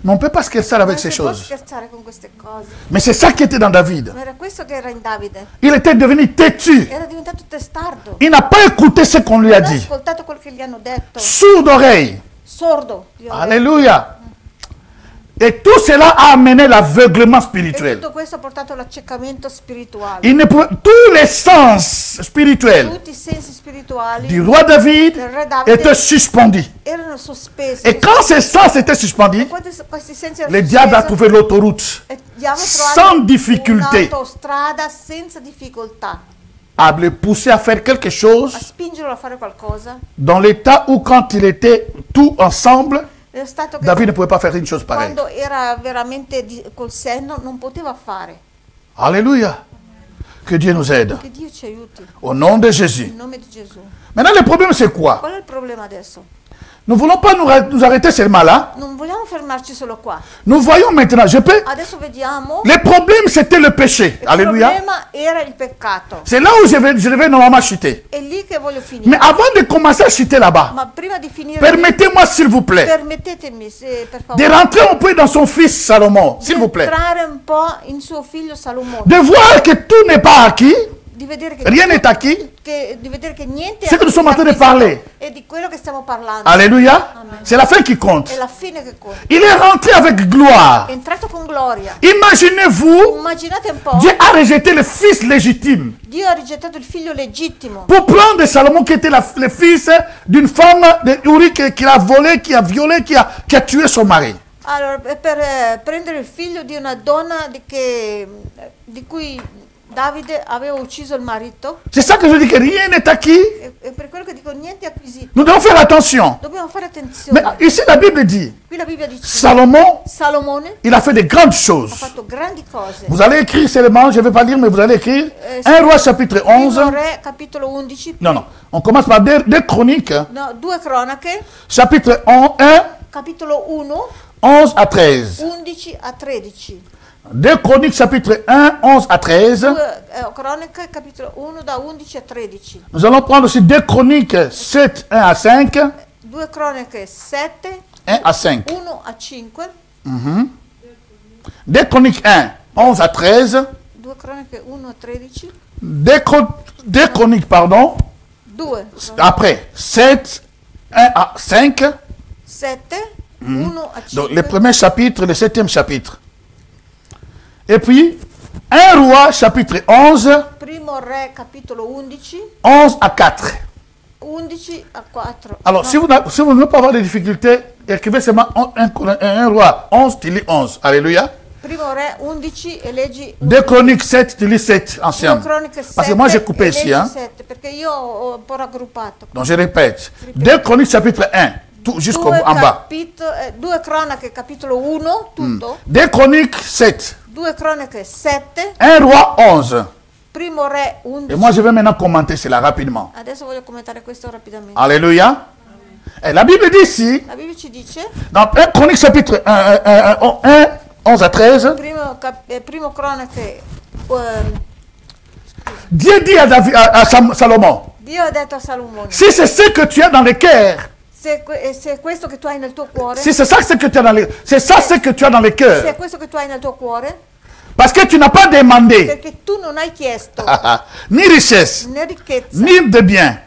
Mais on ne peut pas scherzer avec ces choses. Mais c'est ça qui était dans David. Il était devenu têtu. Il n'a pas écouté ce qu'on lui a dit. Sourd d'oreille. Alléluia. Et tout cela a amené l'aveuglement spirituel. Tous les sens spirituels du roi David étaient suspendus. Et quand ces sens étaient suspendus, le diable a trouvé l'autoroute sans difficulté à le pousser à faire quelque chose dans l'état où quand il était tout ensemble, David ne pouvait pas faire une chose pareille. Alléluia. Que Dieu nous aide. Au nom de Jésus. Maintenant, le problème, c'est quoi? Nous ne voulons pas nous arrêter seulement là. Nous voyons maintenant, le problème, c'était le péché. Alléluia. C'est là où je devais normalement chuter. Mais avant de commencer à chuter là-bas, permettez-moi, s'il vous plaît, de rentrer un peu dans son fils Salomon, s'il vous plaît. De voir que tout n'est pas acquis. Rien n'est acquis. C'est que nous sommes en train de parler. Alléluia. C'est la fin qui compte. Il est rentré avec gloire. Imaginez-vous, Dieu a rejeté le fils légitime pour prendre Salomon qui était le fils d'une femme de Uri qui a volé, qui a violé, qui a tué son mari. Alors, per prendere il figlio di una donna di cui Davide aveva ucciso il marito. C'est ça que je dis que rien n'est acquis. E per quello che dico, niente è acquisito. Nous devons faire attention. Dobbiamo fare attenzione. Mais ici la Bible dit, qui la Bibbia dice, Salomone, il a fait de grandes choses. Ha fatto grandi cose. Vous allez écrire seulement, je ne vais pas lire, mais vous allez écrire 1 Roi chapitre 11. Re, capitolo 11. Non, on commence par deux chroniques. No, 2 Cronache. Chapitre 1. Capitolo 1. 11 à 13. 11 a 13. 2 Chroniques chapitre 1, 11 à 13. 2 Cronache capitolo 1 da 11 a 13. Nous allons prendre aussi 2 Chroniques 7, 1 à 5. 2 Cronache 7. 1 à 5. 1 a 5. 2 Chroniques 1, 11 à 13. 2 Cronache 1 a 13. 2 Chroniques, pardon. 2. Après, 7, 1 à 5. 7, 1 a 5. Donc, le premier chapitre, le 7e chapitre. Et puis, 1 Roi, chapitre 11. Primo Re, capitolo 11. 11 à 4. 11 a 4. Alors, si vous ne voulez pas avoir de difficultés, écrivez seulement 1 Roi 11, tu lis 11. Alléluia. Primo Re 11 e leggi 2 Chroniques 7, tu lis 7 ensemble. Parce que moi j'ai coupé ici. Hein. 7, perché io ho un po' raggruppato. Donc je répète. 2 Chroniques chapitre 1, tout jusqu'en bas. 2 Cronache capitolo 1, tutto. 2 Chroniques 7. 2 Cronache 7. 1 Roi 11. Primo Re 11. Et moi je vais maintenant commenter cela rapidement. Adesso voglio commentare questo rapidamente. Alléluia. Et la Bible dit ici, la Bible ci dice, dans 1 Chronique chapitre 1, 11 à 13, primo Cronache, Dieu dit à Salomon, Dio ha detto a Salomone, si c'est ce que tu as dans le cœur, se questo che tu hai nel tuo cuore, si c'est ça ce que tu as dans le, c'est ça ce que tu as dans le cœur, se è questo che tu hai nel tuo cuore, parce que tu n'as pas demandé, perché tu non hai chiesto ni richesse, né ricchezza, ni de bien,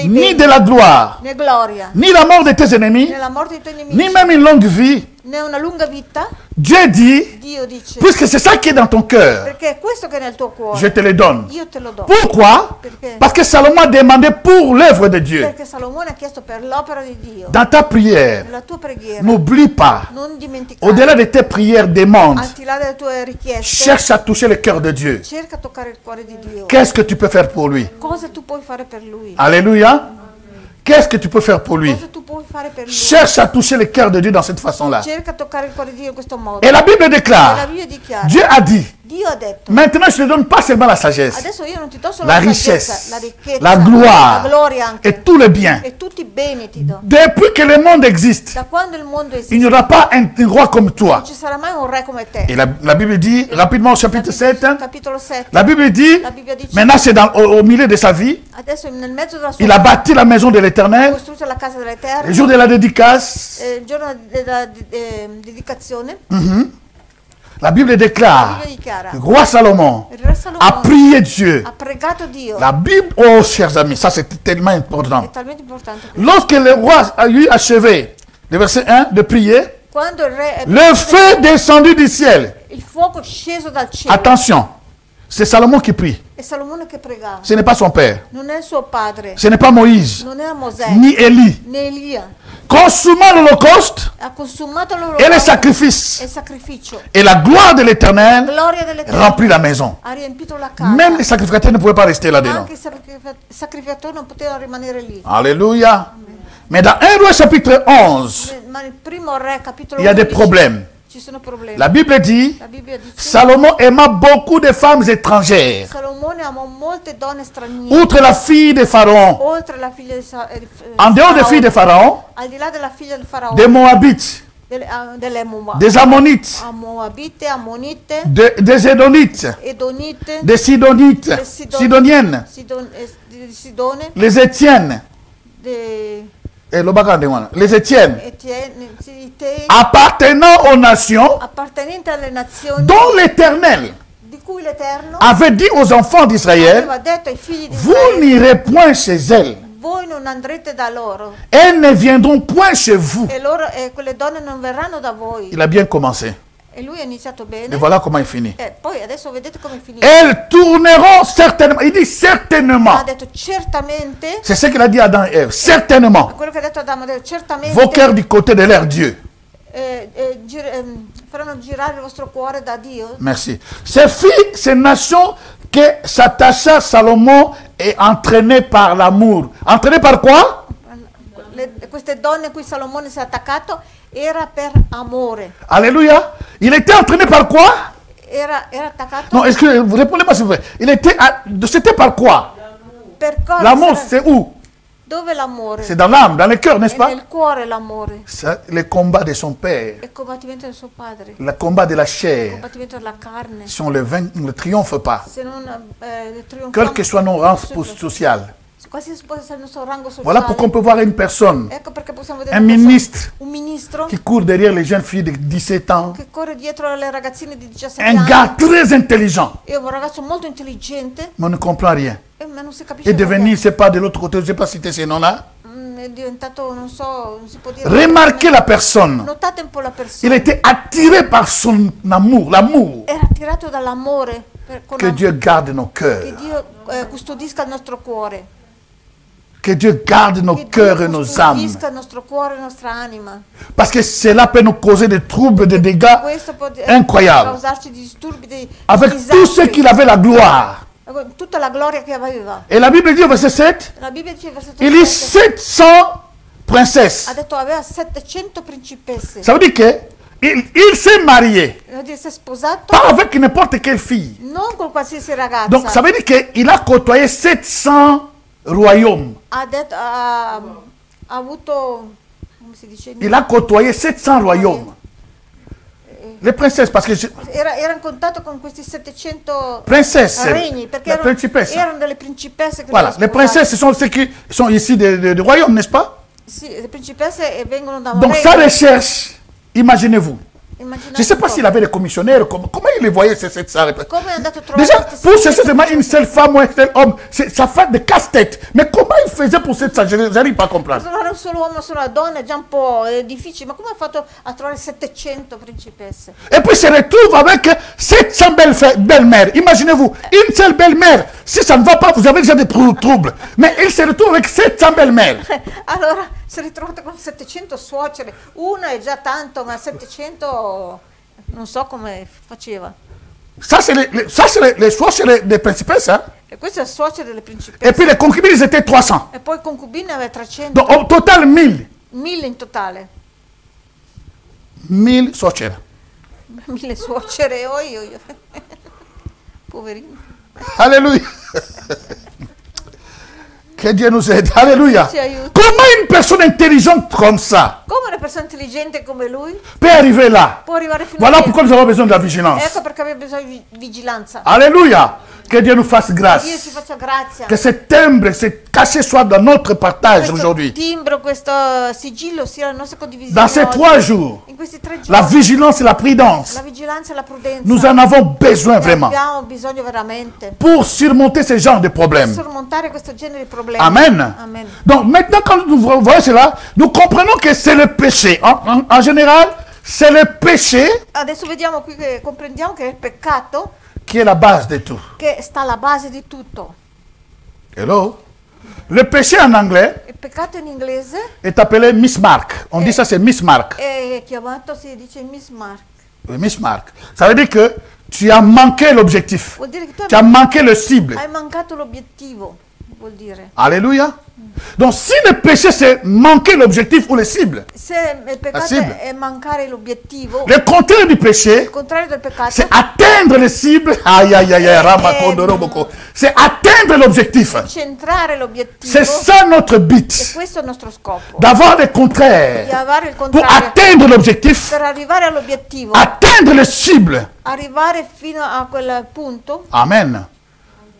ni de la gloire, né gloria, ni la mort de tes ennemis, né la morte dei tuoi nemici, ni même une longue vie. Né una lunga vita. Dieu dit, Dio dice, puisque c'est ça qui est dans ton cœur, perché è questo che è nel tuo cuore, je te le donne. Io te lo do. Pourquoi? Perché? Parce que Salomon a demandé pour l'œuvre de Dieu. Perché Salomone ha chiesto per l'opera di Dio. Dans ta prière, nella tua preghiera, n'oublie pas, non dimenticare, au-delà de tes prières, demande, al di là delle tue richieste, cherche à toucher le cœur de Dieu. Cerca toccare il cuore di Dio. Qu'est-ce que tu peux faire pour lui? Cosa tu puoi fare per lui? Alléluia. Qu'est-ce que tu peux faire pour lui? Cherche à toucher le cœur de Dieu dans cette façon-là. Et la Bible déclare, Dieu a dit, maintenant je ne te donne pas seulement la sagesse, la richesse, la gloire et tous les biens. Depuis que le monde existe, il n'y aura pas un roi comme toi. Et la Bible dit, rapidement au chapitre 7, la Bible dit, maintenant c'est au milieu de sa vie, il a bâti la maison de l'Éternel, le jour de la dédicace. La Bible déclare, le roi Salomon a prié Dieu. La Bible, oh chers amis, ça c'est tellement important. Lorsque le roi a eu achevé, le verset 1, de prier, le feu descendu du ciel. Attention, c'est Salomon qui prie. Ce n'est pas son père. Ce n'est pas Moïse, ni Élie. Consumant l'holocauste et les sacrifices. Et la gloire de l'Éternel remplit la maison. Même les sacrificateurs ne pouvaient pas rester là-dedans. Alléluia. Mais dans 1 Roi chapitre 11, il y a des problèmes. La Bible dit, Salomon aima beaucoup de femmes étrangères. Outre la fille de Pharaon, en dehors des filles de Pharaon, des Moabites, des Ammonites, des Édonites, des Sidonites, Sidoniennes, les Étiennes, les Étiennes, appartenant aux nations, dont l'Éternel avait dit aux enfants d'Israël, vous n'irez point chez elles, elles ne viendront point chez vous. Il a bien commencé. Et voilà comment il finit. Elles tourneront certainement. Il dit certainement. C'est ce qu'il a dit à Adam et Ève. Certainement. Vos cœurs du côté de leur Dieu. Merci. Ces filles, ces nations que s'attacha Salomon est entraîné par l'amour. Entraîné par quoi? Queste donne a cui Salomone si è attaccato era per amore. Alléluia. Il était entraîné par quoi? Era attaccato. Non, excusez, vous répondez-moi s'il vous plaît. C'était par quoi? L'amour, c'est où? Dove l'amore? C'est dans l'âme, dans le cœur, n'est-ce pas? Nel cuore l'amore. Le combat de son père. Il combattimento del suo padre. Le combat de la chair. Il combattimento della carne. Si on ne triomphe pas. Se non quel que soit nos rangs sociaux. Voilà pourquoi on peut voir une personne, un ministre qui court derrière les jeunes filles de 17 ans, un gars très intelligent, mais on ne comprend rien. Et devenir, c'est pas de l'autre côté, je ne sais pas citer ces noms-là. Remarquez la personne. Il était attiré par son amour, l'amour. Que Dieu garde nos cœurs. Que Dieu garde nos cœurs et nos âmes. Parce que cela peut nous causer des troubles, des dégâts incroyables. Avec tout ce qu'il avait la gloire. Et la Bible dit au verset 7, il y a 700 princesses. Ça veut dire que il s'est marié. Pas avec n'importe quelle fille. Donc ça veut dire qu'il a côtoyé 700 royaumes. Il a côtoyé 700 royaumes. Le princesse, parce que... Era in contatto con questi 700 princesse, regni, perché erano delle principesse. Voilà, les princesses, ce sont ceux qui sont ici du royaume, n'est-ce pas? Sì, le principesse vengono da un Donc sa recherche, imaginez-vous. Je ne sais pas s'il avait des commissionnaires, comment il les voyait, cette salle. Déjà, pour chercher seulement une seule femme ou un seul homme, ça fait des casse-têtes. Mais comment il faisait pour cette salle? Je n'arrive pas à comprendre. Trovare un solo uomo, una donna è già un po' difficile, ma come ha fatto a trovare 700 principesse? Et puis il se retrouve avec 700 belles-mères. Imaginez-vous, une seule belle-mère. Si ça ne va pas, vous avez déjà des troubles. Mais il se retrouve avec 700 belles-mères. Allora, si è ritrovato con 700 suocere. Una è già tanto, ma 700 non so come faceva. Ça, c'est les suocere des principesses. Hein? Questa è la suocera delle principesse. Et puis les concubines, ils étaient 300. E poi concubine aveva 300. Donc au total 1000. 1000 in totale. 1000 suocere. 1000 suocere, io. Poverino. Alléluia. Que Dieu nous aide. Alléluia. Comment une personne intelligente comme ça Come una persona intelligente come lui peut arriver là? può arrivare fino Voilà a pourquoi nous avons besoin de la vigilance. Ecco perché abbiamo bisogno di vigilanza. Alléluia. Que Dieu nous fasse grâce. Dio ci faccia grazia. Que ce timbre, ce cachet soit dans notre partage aujourd'hui. Questo timbro, questo sigillo sia la nostra condivisione. Dans ces 3 jours, in questi 3 giorni, la vigilance et la prudence, la vigilanza e la prudenza. nous en avons besoin vraiment Abbiamo bisogno veramente pour surmonter ce genre de problèmes. per surmontare questo genere di problemi. Amen. Amen. Donc maintenant, quand nous voyons cela, nous comprenons que c'est le péché. En général, c'est le péché Adesso vediamo qui che comprendiamo che è il peccato qui est la base de tout. che sta alla base di tutto. Hello? Le péché en anglais Il peccato in inglese est appelé mismark. On dit ça, c'est mismark. è chiamato, si dice mismark. Mismark. Ça veut dire que tu as manqué l'objectif. Vuol dire che Tu as manqué le cible. hai mancato l'obiettivo, vuol dire. Alléluia. Donc si le péché c'est manquer l'objectif ou les cibles, Se il peccato cible. è mancare l'obiettivo, le contraire du péché, il contrario del peccato c'est atteindre les cibles. Aïe, aïe, aïe, aïe, c'est atteindre l'objectif. centrare l'obiettivo. C'est ça notre E but. questo è il nostro scopo. D'avoir des Di contraires. avere il Pour contrario. atteindre l'objectif, Per arrivare all'obiettivo, atteindre les cibles. arrivare fino a quel punto, Amen.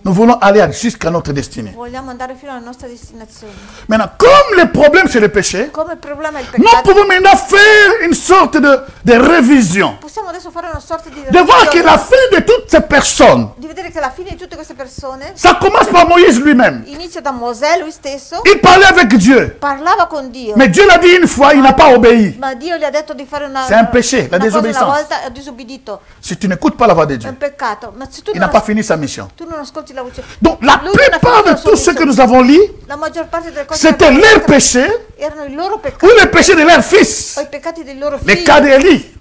Nous voulons aller jusqu'à notre destinée. vogliamo andare fino alla nostra destinazione. Maintenant, comme le problème c'est le péché, Come il problema è il nous peccato, pouvons maintenant faire une sorte de révision. possiamo adesso fare una sorta di De voir que revisione, la fin de toutes ces personnes, di vedere che la fine di tutte queste persone ça commence par Moïse lui-même. inizia da Mosè, lui stesso, Il parlait avec Dieu. parlava con Dio, Mais Dieu l'a dit une fois, il n'a pas obéi. ma Dio gli ha detto di fare una, C'est un péché, la una cosa una désobéissance. volta e ha disobbedito. Si tu n'écoutes pas la voix de È Dieu, un peccato, ma se tu il non, n'a pas fini sa mission. tu non ascolti la voce, Donc la Lui non ha plupart finito de la sua tout ce que missione. nous avons lu, La maggior parte delle cose c'était che abbiamo leur letto péché erano i loro ou peccati le péché de leur fils. o i peccati dei loro Les figli. cas d'Élie,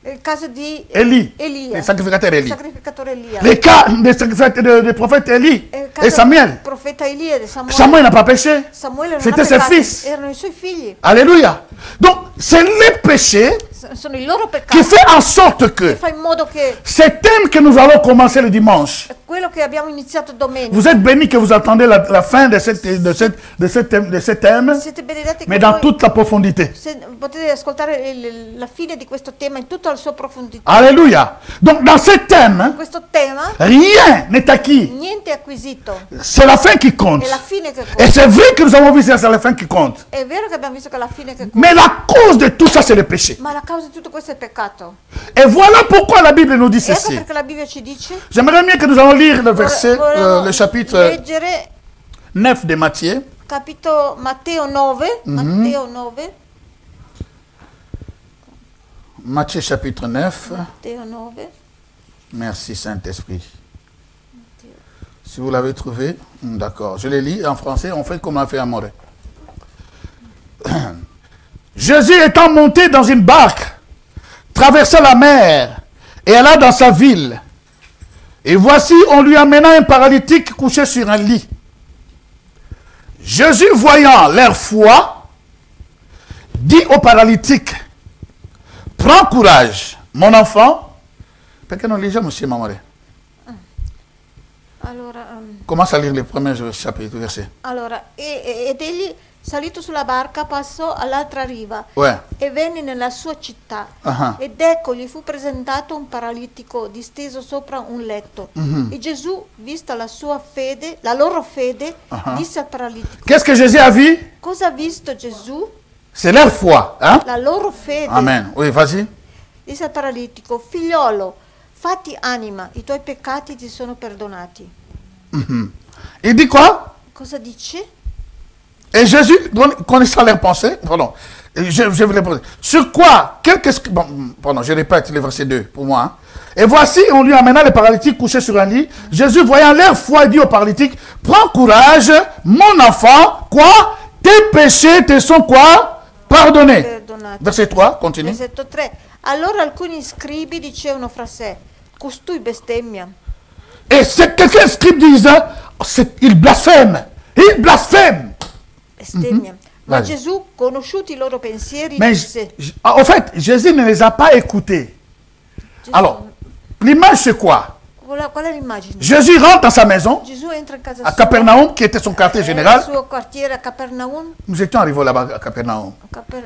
Il caso di Élie, Elia, les sacrificateurs il Élie. sacrificatore Elia. Les cas des prophètes Élie E il et caso Samuel. del profeta Elia e di Samuele. Samuel n'a pas péché. Samuele non C'était ha ses peccato, fils. erano i suoi figli. Alléluia. Donc c'est le péché Sono i loro qui peccati fait en sorte que che fa in modo che ce thème que nous allons commencer le dimanche, quello che abbiamo iniziato domenica, vous êtes bénis que vous attendez la fin de ce thème, siete benedetti mais che dans voi toute la profondité. potete ascoltare la fine di questo tema in tutta la sua profondità. Alléluia. Donc dans ce thème, Questo tema rien n'est acquis. niente è acquisito, C'est la fin qui compte. è la fine che Et conta. c'est vrai que nous avons vu que c'est la fin qui compte. È vero che abbiamo visto che è la fine che conta, Mais la cause de tout ça, c'est le péché. ma la causa di tutto questo è il peccato. Et voilà pourquoi la Bible nous dit Ecco ceci. perché la Bibbia ci dice, J'aimerais bien que nous allons lire le verset, volevo le chapitre leggere 9 de Matthieu. capitolo Matteo 9, Matteo 9, Matthieu chapitre 9. Matteo 9. Merci Saint-Esprit. Si vous l'avez trouvé, d'accord. Je les lis en français, on fait comme on a fait à Morée. Jésus étant monté dans une barque, traversa la mer et alla dans sa ville. Et voici, on lui amena un paralytique couché sur un lit. Jésus, voyant leur foi, dit au paralytique, prends courage, mon enfant. Perché non leggiamo insieme, amore? Allora, Commence à lire les premiers chapitres, versets. allora, ed egli, salito sulla barca, passò all'altra riva Ouais. e venne nella sua città. Ah. Ed ecco, gli fu presentato un paralitico disteso sopra un letto. E Gesù, vista la sua fede, la loro fede, disse al paralitico: Qu'est-ce que Jésus a vu? cosa ha visto Gesù? C'est leur foi. Hein? La loro fede. Amen. Oui, vas-y. Disse al paralitico: figliolo, fatti anima, i tuoi peccati ti sono perdonati. Il dit quoi? Cosa dice? Et Jésus, connaissant leurs pensées, pardon, je vais répondre. Sur quoi? Pardon, je répète le verset 2 pour moi. Hein. Et voici, on lui amena le paralytique couché sur un lit. Jésus, voyant leur foi, dit au paralytique, prends courage, mon enfant, quoi? Tes péchés te sont quoi? Pardonnés. Perdonati. Verset 3, continue. Versetto 3. Allora alcuni scribi dicevano fra sé: costui bestemmia. Et c'est quelqu'un scribe disait, il blasphème. Il blasphème. Ma Gesù, conosciuti i loro pensieri, mais disse... En fait, Jésus ne les a pas écoutés. Gesù, Alors, l'image c'est quoi? qual è l'immagine? Jésus rentre dans sa maison, Gesù entra in casa à sua, Capernaum, qui était son quartier général. il suo quartiere a Capernaum. Nous étions arrivés là-bas à Capernaum.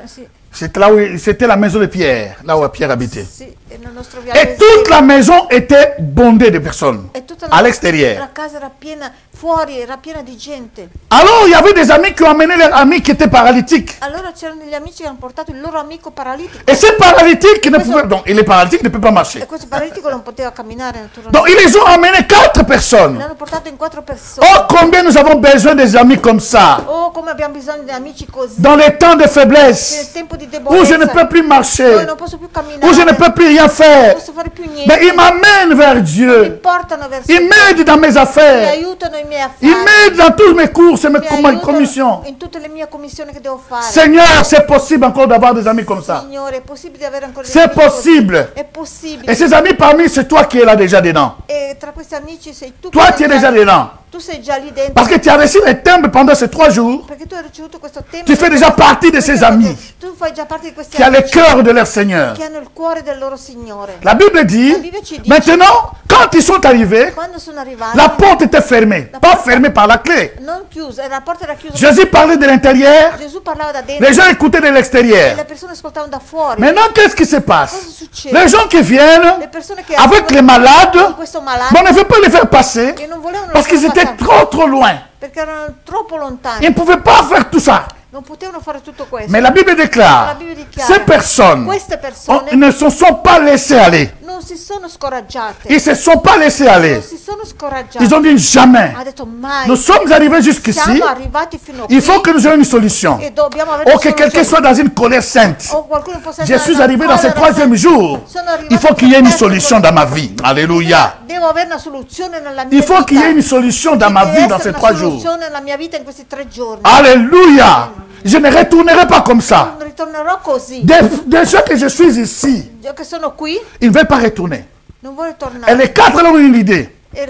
Sì. C'était là où c'était la maison de Pierre, là où Pierre habitait. Sì, Et toute la maison était bondée de personnes à l'extérieur. La casa era piena, fuori era piena di gente. Alors il y avait des amis qui ont amené leurs amis qui étaient paralytiques. Allora c'erano degli amici che hanno portato il loro amico paralitico. Et ces paralytiques ne pouvaient, donc il est paralytique, ne peut pas marcher. E questo paralitico non poteva camminare naturalmente. Donc ils les ont amenés 4 personnes. L'hanno portato in 4 persone. Oh combien nous avons besoin des amis comme ça. Oh come abbiamo bisogno di amici così. Dans les temps de faiblesse, Nel tempo di où je ne debolezza. peux plus marcher, Non posso più camminare. où je ne peux plus rien faire. Non posso fare più niente. Mais il m'amène vers Mi Dieu. portano verso Il m'aide dans mes mi affaires. aiutano i miei affari. Il m'aide dans tous mes courses et Mi mes aiutano commissions. in tutte le mie commissioni che devo fare. Seigneur, c'est possible encore d'avoir des amis comme ça. Signore, è possibile di avere ancora degli C'est amici così? possible. È possibile. Et ces amis parmi, c'est toi qui es là déjà dedans. E tra questi amici sei tu. Toi, che tu es sei déjà dedans. Tu sei già lì dentro. Parce que tu as reçu les timbres pendant ces 3 jours. Perché tu hai ricevuto questo tempo. Tu fais déjà partie de ces amis Tu fai già parte di questi qui ont le amici cœur de leur Seigneur. che hanno il cuore del loro Signore. La Bible dit, La Bibbia ci dice, maintenant, quand ils sont arrivés, quando sono arrivati, la porte était fermée. Pas fermée par la clé. non chiusa, la porta era chiusa. Jésus parlait de l'intérieur. Gesù parlava da dentro. Les gens écoutaient de E l'extérieur. le persone ascoltavano da fuori. Maintenant, qu'est-ce qui se Cosa passe? succede? Les gens qui viennent Le persone che avec les arrivano malades, con questo malato, mais on ne veut pas les faire passer che non volevano parce qu'ils lasciarlo étaient passare, trop loin. perché erano troppo lontani. Ils ne pouvaient pas faire tout ça. Non potevano fare tutto questo. Mais la Bible La déclare, Bibbia dichiara, ces personnes queste persone ne se sont pas laissées aller. non si sono scoraggiate. Ils ne se sont pas laissés Non aller. si sono scoraggiate. Ils ont dit jamais. Ha detto mai. Nous sommes arrivés jusqu'ici. Siamo arrivati fino qui. Il faut que nous ayons une solution. E dobbiamo avere Oh, una que quelqu'un soit soluzione. dans une colère sainte. O qualcuno possa Je essere suis nella arrivé dans ce collera 3e jour. Sono arrivato Il faut qu'il y ait une nel terzo solution giorno. dans ma vie. Alléluia. Devo avere una soluzione nella mia Il faut vita. qu'il y ait une solution dans ma vie dans ces 3 Una jours. soluzione nella mia vita in questi 3 giorni. Alléluia. Je ne retournerai pas comme ça. Non ritornerò così. Des gens que je suis ici, Io che sono qui, ils ne veulent pas retourner. non voglio Et tornare. les 4 ont eu l'idée. E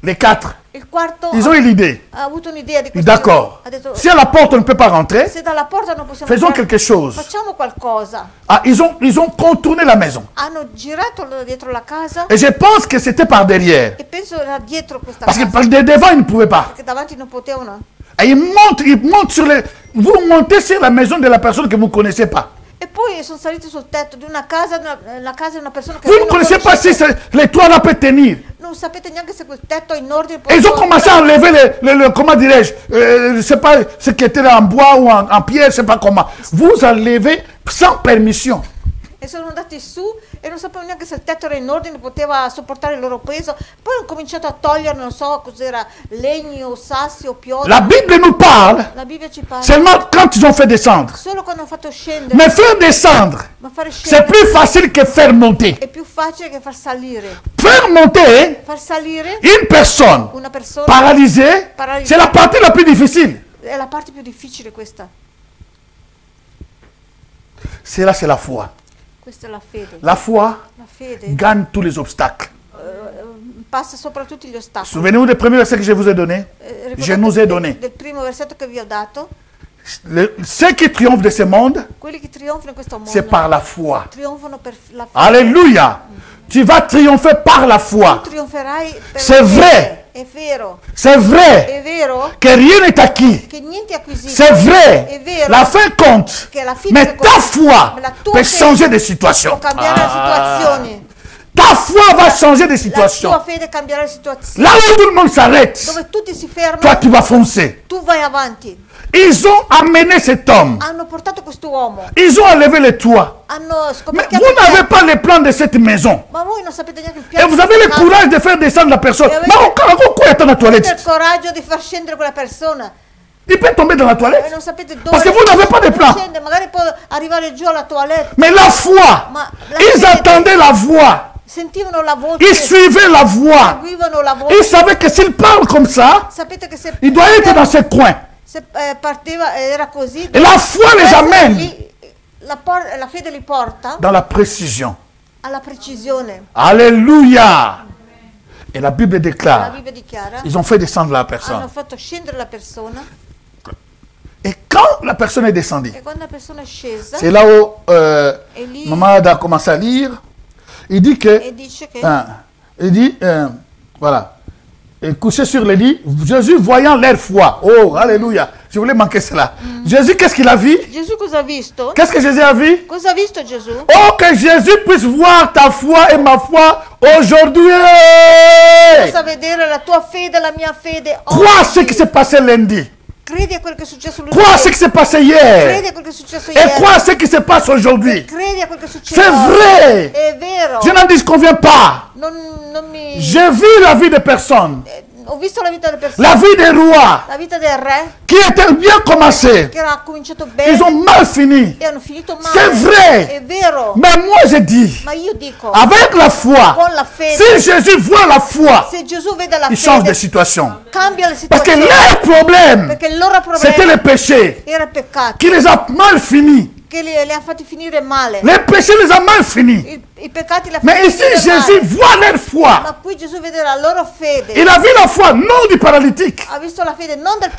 Les 4. il quarto Ils ont eu l'idée. ha avuto un'idea di questo. D'accord. Ha detto, Si à la porte on ne peut pas rentrer, se dalla porta non possiamo faisons entrare, quelque chose. facciamo qualcosa. Ah, ils ont contourné la maison. Hanno girato dietro la casa Et je pense que c'était par derrière. e penso era dietro questa Parce que casa. par devant, ils ne pouvaient pas. Perché davanti non potevano. Et ils montent sur les... Vous montez sur la maison de la personne que vous ne connaissez pas. E poi sono saliti sul tetto di una casa, la casa di una persona che Vous ne non connaissez pas si conoscete. les toits là peuvent tenir. Non sapete neanche se quel tetto è in ordine. Et ils ont commencé à enlever comment dirais-je, je ne sais pas ce qui était là en bois ou en pierre, je ne sais pas comment. Vous enlevez sans permission. E sono andati su e non sapevano neanche se il tetto era in ordine, poteva sopportare il loro peso. Poi hanno cominciato a togliere, non so cos'era, legni o sassi o pioggia. La Bible nous parle La Bibbia ci parla. seulement quand ils ont fait descendre. Solo quando hanno fatto scendere. Mais faire descendre, Ma fare c'est scendere plus facile que faire monter. è più facile che far salire. Faire monter Far salire une personne una persona paralysée, c'est la partie la plus difficile. è la parte più difficile questa. C'est la foi. Questa è la fede. La foi La fede gagne tous les obstacles. passa sopra tutti gli ostacoli. Souvenez-vous du premier verset que je vous ai donné. Je nous ai donné. Del primo versetto che vi ho dato. Ceux qui triomphent de ce monde, Quelli che trionfano in questo mondo c'est par la foi. trionfano per la fede. Alléluia. Tu vas triompher par la foi. Tu trionferai per C'est la fede. vrai. È vero. C'est vrai È vero que rien n'est acquis. che niente è acquisito. C'est È vrai. vero La fin compte. che alla fine Mais che ta conta. foi Ma la tua peut fede changer de situation. può cambiare la situazione. Ta foi va changer de La situation. tua fede cambierà la situazione. Là où tout le monde s'arrête, Dove tutti si fermano, toi tu vas foncer. tu vai avanti. Ils ont amené cet homme. Hanno portato quest'uomo. Ils ont enlevé les toits. Hanno Mais scoperchiato vous il n'avez piano. pas les plans de cette maison. Ma voi non sapete neanche il Et piano. vous avez le courage de faire descendre la personne. Et oui. Mais pourquoi est dans la Avete toilette? il coraggio di far scendere quella persona. Il peut tomber dans la E toilette. non sapete dove. Parce que vous n'avez pas de plan. Scende, magari può arrivare giù alla toilette. Mais la foi, Ma la ils fede, attendaient la voix. sentivano la voce. Ils suivaient la voix. Seguivano la voce. Ils savaient que s'ils parlent comme ça, Sapete che se il doit être dans ce coin. se partiva era così. Et la foi les amène La fede li porta dans la précision. alla precisione. Alléluia. Et la Bible déclare, ils ont fait descendre la personne. Et quand la personne est descendue, c'est là où maman a commencé à lire. Il dit que, voilà, et couché sur le lit, Jésus voyant leur foi. Oh, alléluia. Je voulais manquer cela. Jésus, qu'est-ce qu'il a vu? Qu'est-ce que Jésus a vu? Oh, que Jésus puisse voir ta foi et ma foi aujourd'hui. Crois ce qui s'est passé lundi. Crois ce qui s'est passé hier. Et crois ce qui se passe aujourd'hui. C'est vrai. Je n'en disconviens pas. J'ai vu la vie de personnes. La vie des rois qui était bien commencée. Ils ont mal fini. C'est vrai. Mais moi je dis, avec la foi, si Jésus voit la foi, il change de situation. Parce que leur problème, c'était le péché qui les a mal finis. Les péchés les ont mal finis. Mais ici, Jésus voit leur foi. Il a vu la foi, non du paralytique.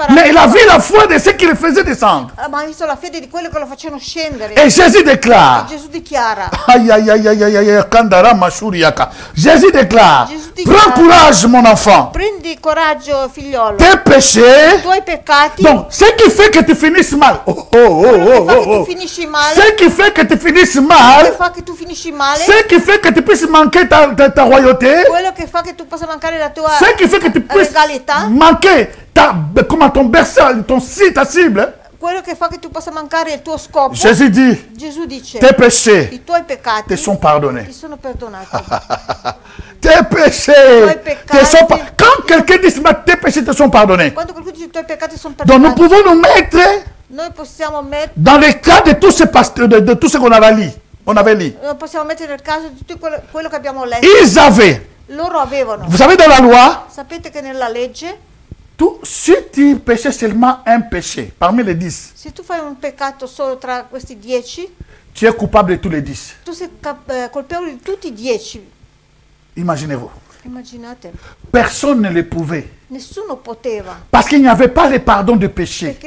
Mais il a vu la foi de ceux qui le faisaient descendre. Et Jésus déclare. Aïe, aïe, aïe, aïe, aïe, aïe, Kandara Mashuriaka. Jésus déclare. Prends courage, mon enfant. Tes péchés. Donc, ce qui fait que tu finisses mal. Ce qui fait que tu finisses mal. Ce qui fait que tu puisses manquer ta royauté. Ce qui fait que tu puisses manquer ton berceau, ta cible. Jésus dit, tes péchés te sont pardonnés. Tes péchés te sont pardonnés. Quand quelqu'un dit, tes péchés te sont pardonnés. Donc nous pouvons nous mettre dans le cas de tout ce qu'on avait lu. Ils avaient. Vous savez, dans la loi, si tu péchais seulement un péché parmi les 10, tu es coupable de tous les 10. Imaginez-vous. Personne ne le pouvait. Parce qu'il n'y avait pas le pardon de péché.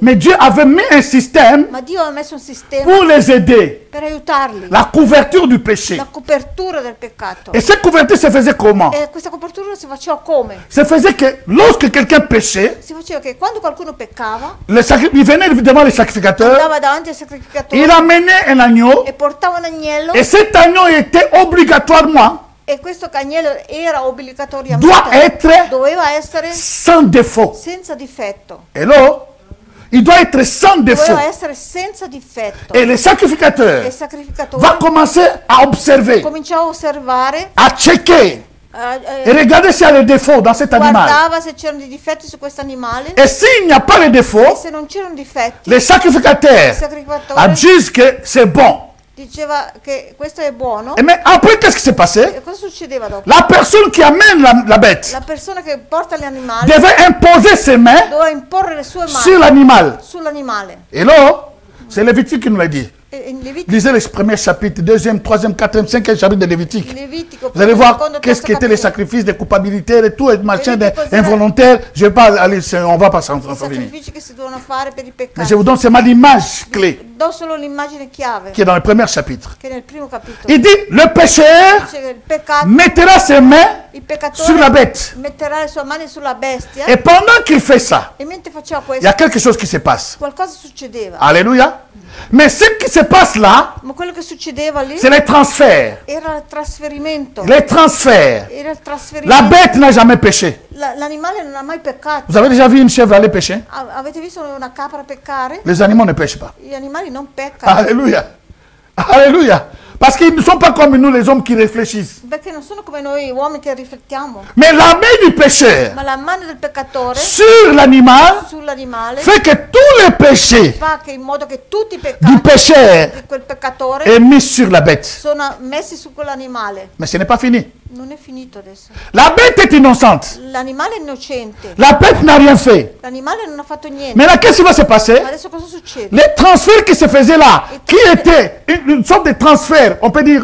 Mais Dieu avait mis un système pour les aider. La couverture du péché. Et cette couverture se faisait comment? Se faisait que lorsque quelqu'un péchait, il venait devant le sacrificateur, il amenait un agneau, et cet agneau était obligatoirement doit être sans défaut. Et là, il doit être sans défaut. Et le sacrificateur va commencer à observer, à checker et regarder s'il y a des défauts dans cet animal. Et s'il n'y a pas de défaut, le sacrificateur dit que c'est bon. Et mais après, qu'est-ce qui s'est passé? La personne qui amène la bête devait imposer ses mains sur l'animal. Et là, c'est Lévitique qui nous l'a dit. Lisez le premier chapitre, deuxième, troisième, quatrième, cinquième chapitre de Lévitique. Vous allez voir qu'est-ce qu'était les sacrifices de culpabilité et tout, et machin involontaire. Je ne vais pas aller, on ne va pas s'en finir. Mais je vous donne seulement l'image clé qui est dans le premier chapitre. Il dit, le pécheur mettra ses mains sur la bête. Et pendant qu'il fait ça, il y a quelque chose qui se passe. Alléluia. Mais ce qui se passe là, c'est les transferts. Les transferts. La bête n'a jamais péché. Vous avez déjà vu une chèvre aller pécher? Les animaux ne pêchent pas. Alléluia. Alléluia. Parce qu'ils ne sont pas comme nous les hommes qui réfléchissent. Mais la main du pécheur sur l'animal fait que tous les péchés du pécheur est mis sur la bête. Mais ce n'est pas fini. La bête est innocente. La bête n'a rien fait. Mais là, qu'est-ce qui va se passer? Les transferts qui se faisaient là, qui étaient une sorte de transfert, on peut dire,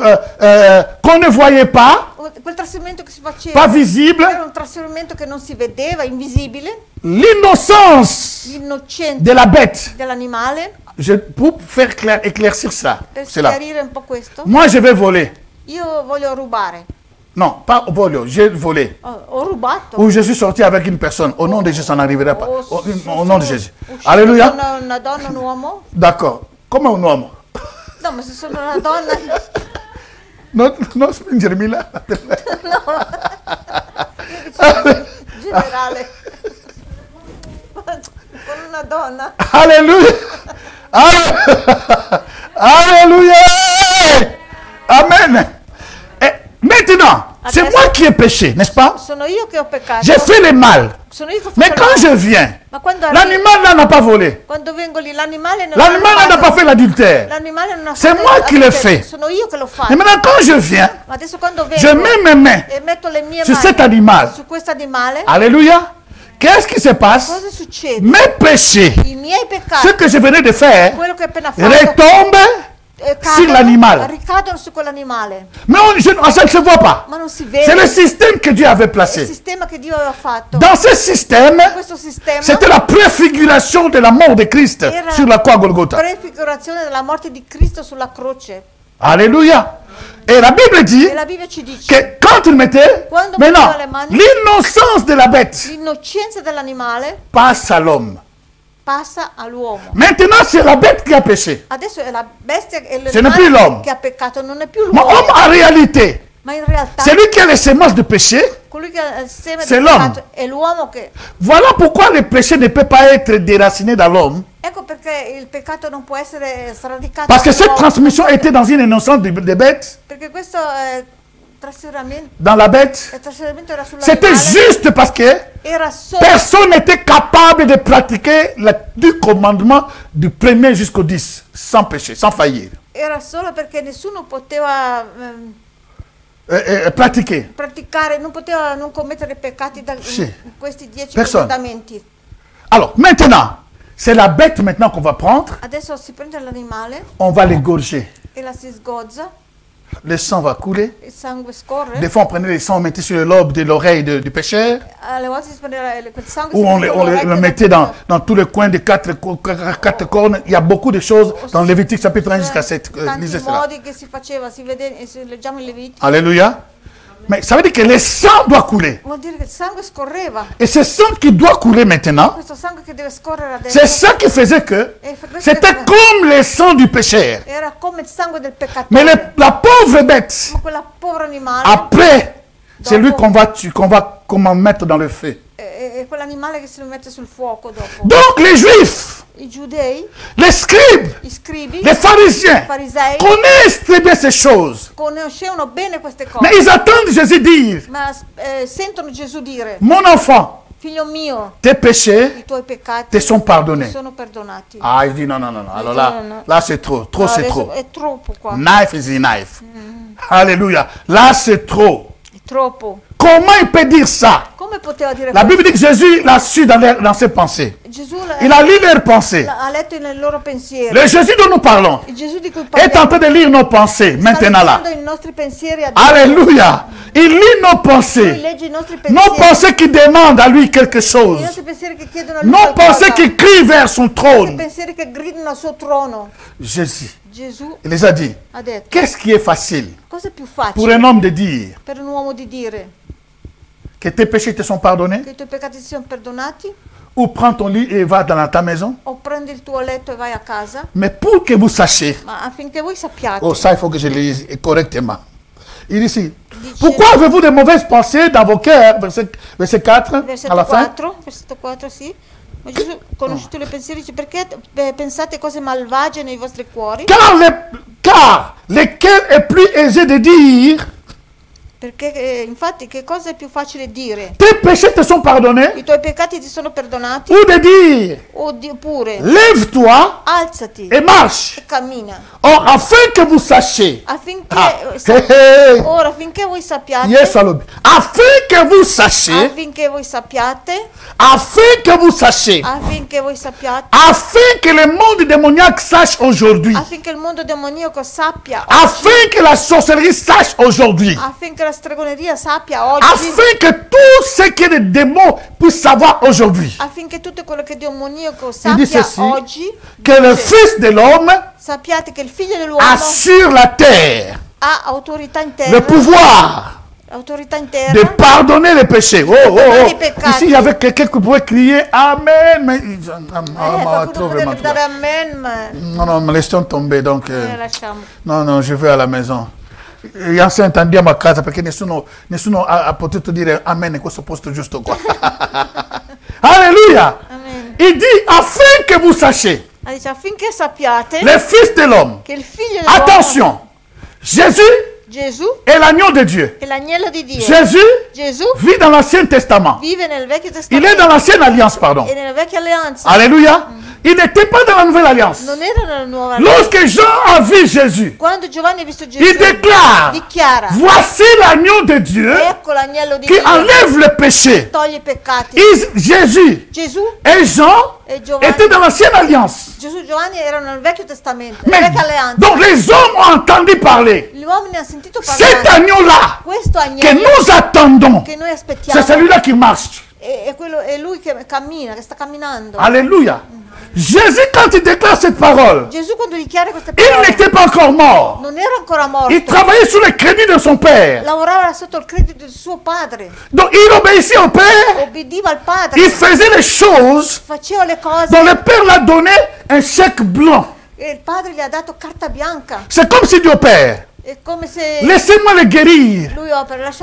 qu'on ne voyait pas, quel trasferimento che si faceva pas visible, era un trasferimento che non si vedeva, invisibile, l'innocence l'innocenza de la bête. dell'animale. Pour faire éclaircir ça, Per c'est là. chiarire un po' questo, Moi, je vais voler. io voglio rubare. Non, pas voler, j'ai volé. Ho rubato. Ou je suis sorti avec une personne. Au nom de Jésus, ça n'arriverait pas. Au nom de Jésus. Uscito Alléluia. con una donna, un uomo? D'accord. Come un uomo. No, ma se sono una donna... Non spingermi là. Generale. Con una donna. Alléluia. Alléluia. Amen. Et maintenant, c'est moi qui ai péché, n'est-ce pas? Sono io che ho peccato. J'ai fait le mal. Sono io che ho Mais fatto quand male. je viens, Ma quando l'animal là n'a pas volé. quando vengo lì, l'animale non L'animal là n'a pas fait l'adultère. L'animale non ha C'est fatto moi qui l'ai l'adulterio. fait. Sono io che l'ho Et fatto. maintenant, quand je viens, Ma adesso quando vengo je mets mes mains e metto le mie sur mani cet animal. su questo animale, Alléluia. Qu'est-ce qui se passe? cosa succede? Mes péchés, I miei peccati, ce que je venais de faire, quello che ho appena fatto, retombent sur l'animal. ricadono su quell'animale. Mais ça ne se voit pas. Ma non si C'est le vede. système que Dieu avait Il placé. sistema che Dio aveva fatto. Dans ce système, Questo sistema c'était la préfiguration de la mort de Christ era sur la croix Golgotha. prefigurazione della morte di Cristo sulla croce. Alléluia. Et la Bible dit E la Bibbia ci dice que quand il mettait, Quando maintenant, metteva le mani, l'innocence de la bête l'innocenza dell'animale passe à l'homme. passa all'uomo. Maintenant, c'est la bête qui a péché. Adesso è la bestia e Ce n'est plus l'homme. l'animale che ha peccato, non è più Mais l'uomo. homme, en réalité, Ma in realtà c'est lui qui a les semences de péché. colui che ha il seme C'est del l'homme. peccato è l'uomo che... Voilà pourquoi le péché ne peut pas être déraciné dans l'homme. Ecco perché il peccato non può essere sradicato Parce que cette dall'uomo. transmission était dans une innocence de bête, Perché questo trasferimento dans la bête. era C'était sull'animale. juste parce que Era solo personne n'était capable de pratiquer le 10 commandements du 1er jusqu'au 10 sans péché, sans faillir. Era solo perché nessuno poteva Pratiquer. praticare, non poteva non commettere peccati da Sì. in questi 10 Personne. comandamenti. Alors maintenant, c'est la bête maintenant qu'on va prendre. Adesso si prende l'animale On va l'égorger. e la si sgozza, Le sang va couler. il sangue scorre. Des fois, on prenait le sang, on mettait sur le lobe de l'oreille du pécheur. Alle volte si prendeva quel sangue Ou si on metteva le nell'orecchio mettait del- dans tous les coins des quatre cornes. Il y a beaucoup de choses dans Lévitique chapitre 1 jusqu'à 7. tanti Lisez cela. modi che si faceva, si vede, se leggiamo i Leviti, Alléluia. Mais ça veut dire que le sang doit couler. vuol dire che il sangue scorreva. Et ce sang qui doit couler maintenant, Questo sangue che deve scorrere adesso c'est ça qui faisait que questo c'était comme le sang du pécheur. era come il sangue del peccatore. Mais la pauvre bête, Ma quella povera animale après, c'est lui qu'on va comment mettre dans le feu. è quell'animale che si mette sul fuoco dopo. Donc les juifs, I giudei, les scribes, i scribi, les pharisiens i farisei connaissent très bien ces choses. conoscevano bene queste cose, Mais ils attendent Jésus dire, ma sentono Gesù dire: mon enfant, figlio mio, tes péchés i tuoi peccati te sont pardonnés. sono perdonati. Ah, il dit non, non, non, non. Alors là, No. là c'est trop. Trop, No, c'est adesso trop. è troppo qua, Knife is a knife. Alléluia. Là, c'est trop. è troppo. Comment il peut dire ça? Come poteva dire La questo? Bible dit que Jésus l'a su dans ses pensées. Gesù Il a lu leurs pensées. ha letto nel loro pensieri. Le Jésus dont nous parlons Il Gesù di cui est parliamo en train de lire nos pensées maintenant là. sta leggendo i nostri pensieri adesso. Alléluia. Il lit nos Lui pensées. legge i nostri Nos pensieri. pensées qui demandent à lui quelque I chose. nostri pensieri che chiedono a lui Nos qualcosa. pensées qui crient vers son I trône. pensieri che gridano al suo trono. Jésus, Gesù il les a dit, ha detto: qu'est-ce qui est facile cosa è più pour facile un homme de dire per un uomo di dire que tes péchés te sont pardonnés? che i tuoi peccati siano perdonati, Ou prends ton lit et va dans ta maison? o prendi il tuo letto e vai a casa? Mais pour que vous sachiez, Ma affinché voi sappiate, oh ça il faut que je le lise correctement. Il dit ici, Dice- pourquoi avez-vous de mauvaises pensées dans vos cœurs? Verset 4 à versetto la fin. 4, versetto 4 sì. Ma Gesù, conosciuto le pensieri, dice: perché pensate cose malvagie nei vostri cuori? Car lequel est plus aisé de dire, Perché infatti che cosa è più facile dire? tes péchés te sont pardonnés, I tuoi peccati ti sono perdonati? ou de dire, Oppure lève-toi alzati et marche. e cammina, Or, afin que vous sachiez, affinché ora, affinché voi sappiate, yes, afin que vous sachiez, affinché voi sappiate, afin que vous sachiez, affinché voi sappiate, afin que le monde démoniaque sache aujourd'hui, affinché il mondo demoniaco sappia, afin que la sorcellerie sache aujourd'hui, affinché della stregoneria sappia oggi. Afin que tout ce qui est des démons puisse savoir aujourd'hui. Affinché tutto quello che è demoniaco sappia oggi. Que le Fils de l'homme sappiate che il figlio dell'uomo a sur la terre ha autorità in terra. Le pouvoir de pardonner les péchés. Oh, oh, oh. Ici, il y avait quelqu'un qui pouvait crier Amen. Mais non, me laissons tomber. Donc, non, je vais à la maison. Io sento andiamo a casa perché nessuno ha potuto dire Amen in questo posto giusto qua. Alléluia. Il dit afin que vous sachiez. Affinché sappiate le Fils de l'homme. Attention. Jésus est l'agneau de Dieu. Jésus vit dans l'Ancien Testament. Il est dans l'Ancienne Alliance, pardon. Alléluia. Il n'était pas dans la Nouvelle Alliance. Lorsque Jean a vu Jésus, il déclare, voici l'agneau de Dieu qui enlève le péché. Jésus et Jean étaient dans l'Ancienne Alliance. Mais, donc les hommes ont entendu parler. Cet agneau-là que nous attendons, c'est celui-là qui marche. Alléluia. Jésus, quand il déclare cette parole, il n'était pas encore mort. Il travaillait sur le crédit de son père. Donc il obéissait au père. Il faisait les choses dont le père l'a donné un chèque blanc. C'est comme s'il dit au père, laissez-moi le guérir.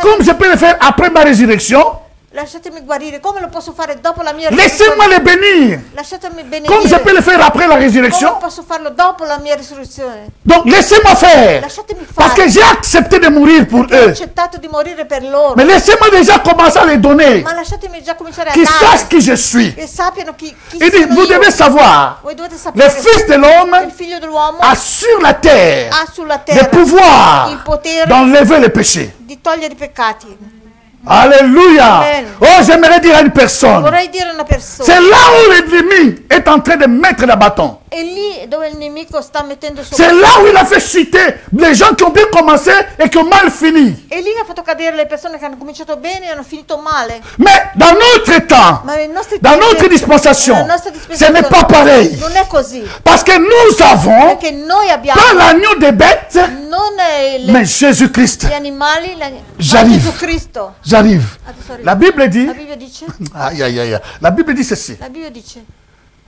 Comme je peux le faire après ma résurrection. Lasciatemi guarire, come lo posso fare dopo la mia resurrezione? Laissez-moi le bénir. Lasciatemi benedire. Comme je peux le faire après la résurrection? Come posso farlo dopo la mia risurrezione? Donc laissez-moi faire. Lasciatemi fare. Parce que j'ai accepté de mourir pour eux. Ho accettato di morire per loro. Mais laissez-moi déjà commencer à les donner. Ma lasciatemi già cominciare a dare. Qu'ils sachent qui je suis. Che sappiano chi Il dit, vous devez savoir. Voi dovete sapere. Le Fils de l'homme a sur la terre le pouvoir d'enlever les péchés. Di togliere i peccati. Alléluia. Amen. Oh, j'aimerais dire à une personne. Vorrei dire a una persona. C'est là où l'ennemi est en train de mettre le bâton. È lì dove il nemico sta mettendo il suo C'est là où il a fait chuter les gens qui ont bien commencé et qui ont mal fini. È lì che ha fatto cadere le persone che hanno cominciato bene e hanno finito male. Mais dans notre temps, dans notre dispensation, ce n'est pas pareil. Non è così. Parce que nous avons Perché noi abbiamo pas l'agneau des bêtes, non mais Jésus-Christ. Gli animali, J'arrive. Gesù Cristo. J'arrive. La Bible dit. La Bibbia dice. Aïe, aïe, aïe. La Bible dit ceci. La Bibbia dice.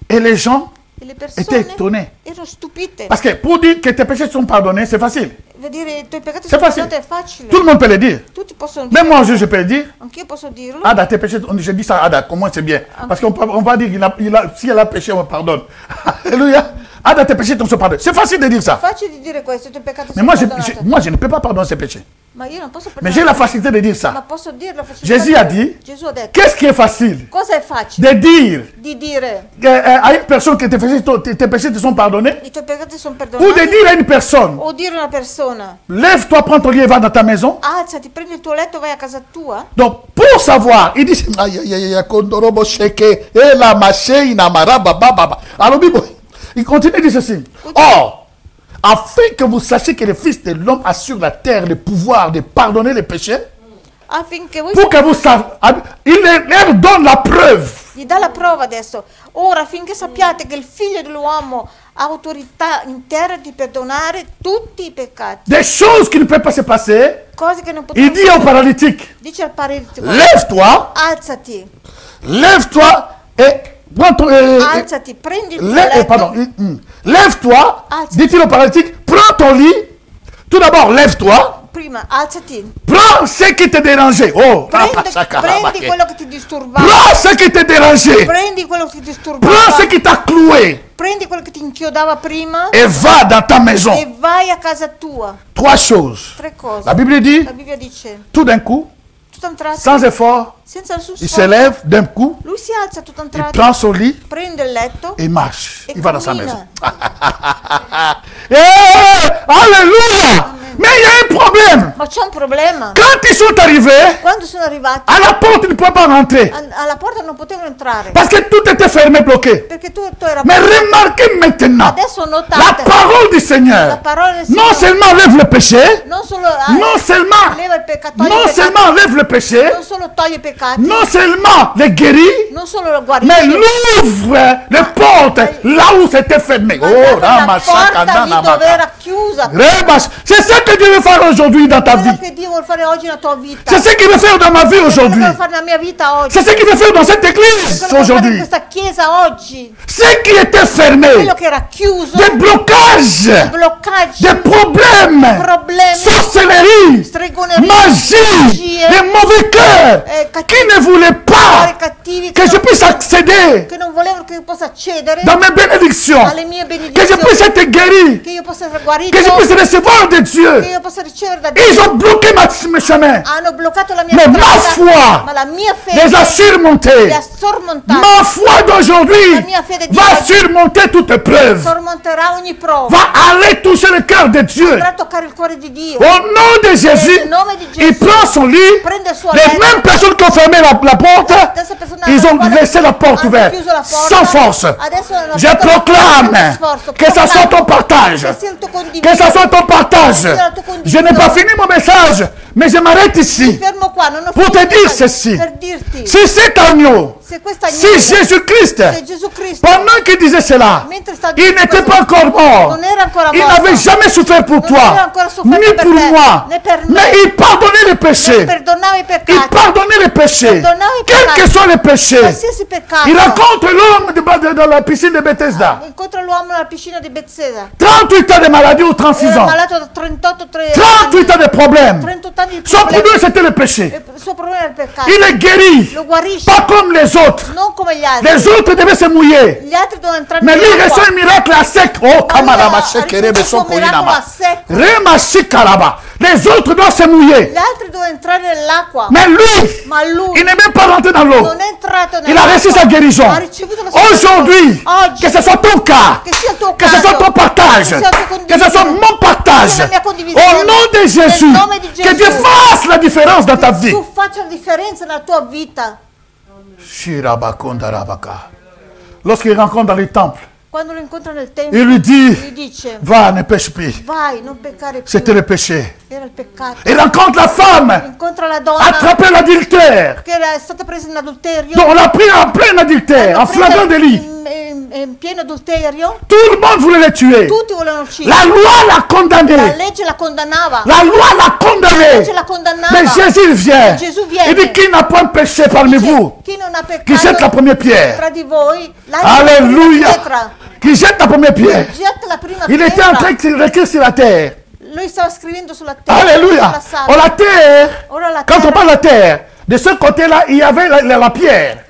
Et les gens le étaient étonnés. Erano stupite. Parce que pour dire que tes péchés sont pardonnés, c'est facile. C'est facile. Tout le monde peut le dire. Même moi, je peux le dire. Posso dirlo. Ada, tes péchés, je dis ça à Ada, comment c'est bien. Parce qu'on va dire si elle a péché, on pardonne. Alléluia. Ada, tes péchés sont pardonnés. C'est facile de dire ça. Mais moi, je ne peux pas pardonner ces péchés. Mais j'ai la facilité de dire ça. Jésus a dit, qu'est-ce qui est facile? De dire à une personne que tes péchés te sont pardonnés. Ou de dire à une personne, lève-toi, prends ton lit et va dans ta maison. Donc, pour savoir, il dit, alors, il continue de dire ceci. Or, afin que vous sachiez que le Fils de l'homme a sur la terre le pouvoir de pardonner les péchés, pour que vous sachiez, il leur donne la preuve. Gli dà la prova adesso. Ora, affinché sappiate che il figlio dell'uomo ha autorità in terra di perdonare tutti i peccati. Des choses qui ne peuvent pas se passer. Cose che non il dit au paralytique. Dice al paralitico. Lève-toi. Alzati. Lève-toi et alzati, prendi il tuo letto. Lève-toi, dit-il au paralytique, prends ton lit. Tout d'abord, lève-toi. Prima, alzati. Prends ce qui te dérangeait. Oh, prendi quello che ti disturbava. Prends ce qui te dérangeait. Prendi quello che ti disturbava. Prends ce qui t'a cloué. Prendi quello che ti inchiodava prima. Et va dans ta maison. E vai a casa tua. Trois choses. Tre cose. La Bible dit, tout d'un coup, sans effort, il se lève d'un coup, il prend son lit, prende il letto et marche. Il va dans sa maison. Alléluia! Mais il y a un problème. Ma c'è un problema. Quand ils sont arrivés, Quando sono arrivati, à la porte, ils ne pouvaient pas rentrer. alla porta non potevano entrare. Parce que tout était fermé, bloqué. Perché tutto era Mais bloccato. remarquez maintenant, Adesso la notate, parole du Seigneur, la parola del non Signore seulement enlève le péché, non solo non seulement, leva il peccato, toglie non il peccato, seulement enlève le péché, non solo toglie i peccati, non seulement les guérit, non solo lo guarisce, mais l'ouvre les portes là où c'était fermé. Oh, la Ramashaka, porta lì dove era chiusa. c'est ça que Dieu veut faire aujourd'hui dans ta vie. Quello che Dio vuole fare oggi nella tua vita. C'est ce qu'il veut faire dans ma vie Quello che aujourd'hui. vuole fare nella mia vita oggi. C'est ce qu'il veut faire dans cette église Quello che vuole fare in aujourd'hui. questa chiesa oggi. Ce qui était fermé, Quello che era chiuso, des blocages, bloccaggi, des problèmes, problemi, sorcellerie, stregonerie, magie, des mauvais cœurs qui ne voulaient pas cattivi que je puisse accéder che non volevano che io possa accedere dans mes bénédictions, alle mie que je benedizioni, puisse être guéri, che io possa essere guarito, que je puisse recevoir de che Dieu. io possa ricevere da Dio. Ils ont bloqué mes chemins. Hanno bloccato la mia Mais ma strada, foi ma la mia les a fede li surmontés. ha sormontati. Ma foi d'aujourd'hui La mia fede di va oggi surmonter toute épreuve. sormonterà ogni prova. Va aller toucher le cœur de Dieu. Andrà a toccare il cuore di Dio. Au nom de Jésus, Nel nome di il Gesù prend son lit. prende il suo Les letto. mêmes personnes qui ont fermé la porte, Stessa persona ils ont alla quale laissé la porte hanno ouverte, chiuso la porta. sans force. Adesso hanno Je fatto senza proclame sforzo. que ça soit ton partage. Che sia il tuo condiviso. Que ça soit ton partage. sia la tua Je n'ai pas fini mon message, mais je m'arrête Mi ici fermo qua, non ho pour te finito dire di- ceci. per dirti Si cet agneau, se questa si agnello, Jésus-Christ, se Gesù Cristo pendant qu'il disait cela, mentre sta il dicendo n'était questo, pas encore mort. non era ancora Il morto, n'avait jamais souffert pour non aveva toi, ancora sofferto ni per pour te, moi. né per me. Mais il pardonnait les péchés. perdonava i Il peccati, pardonnait les péchés. Perdonnava i Quels peccati. que soient les péchés. qualsiasi peccato. Il rencontre l'homme dans la piscine de Bethesda. Incontra l'uomo alla piscina di Bethesda. 38 ans de maladie ou 36 Era ans. malato da 38 38 ans de problèmes. 38 anni di Son problemi. problème, c'était le péché. E il suo problema era il peccato. Il est guéri. Lo guarisce, Pas comme les autres. non come gli altri. Les autres devaient se mouiller. Gli altri dovevano entrare Mais lui, il nell'acqua. reçoit un miracle à sec. Oh, Ma lui Kamarama ha Shekerebe ricevuto un miracolo Sokoinama. a secco. Remashikaraba. Les autres doivent se mouiller. Gli altri dovevano entrare nell'acqua. Mais lui, Ma lui il n'est même pas rentré dans l'eau. non è entrato Il a reçu sa guérison. Ha ricevuto la sua Aujourd'hui, Oggi, que ce soit ton cas, che sia il tuo que ce soit caso, ton partage, che sia la tua que ce soit condivisione, mon partage, che sia la mia condivisione, au nom de Jésus, nel nome di que Gesù, Dieu fasse la différence dans ta vie. tu faccia la differenza nella tua vita. Shirabakondarabaka. Lorsqu'il rencontre dans les temples, Quando lo incontra nel tempio, il lui dit, gli dice: va, ne pêche plus. vai, non peccare più. C'était le péché. Era il peccato. Il rencontre la femme, Incontra la donna attrapée l'adultère. che era stata presa in adulterio. Donc on l'a pris en plein adultère, en L'hanno presa flagrant délit. in pieno adulterio. Tout le monde voulait le tuer. Tutti volevano uccidere. La loi l'a La condamné. legge la condannava. La loi l'a La condamné. legge la condannava. Mais Jésus vient. Gesù viene. Il dit qui n'a point péché parmi vous, Chi non ha qui jette la peccato première pierre. tra di voi, la prima Alléluia. pietra. Qui jette la première pierre. Getta la prima Il était en pietra. train d'écrire sur la terre. Lui stava scrivendo sulla terra. Alléluia. sulla sabbia. Oh, la terre. Ora la Quand on terra, parle de la terre, de ce côté-là, il y avait la pierre.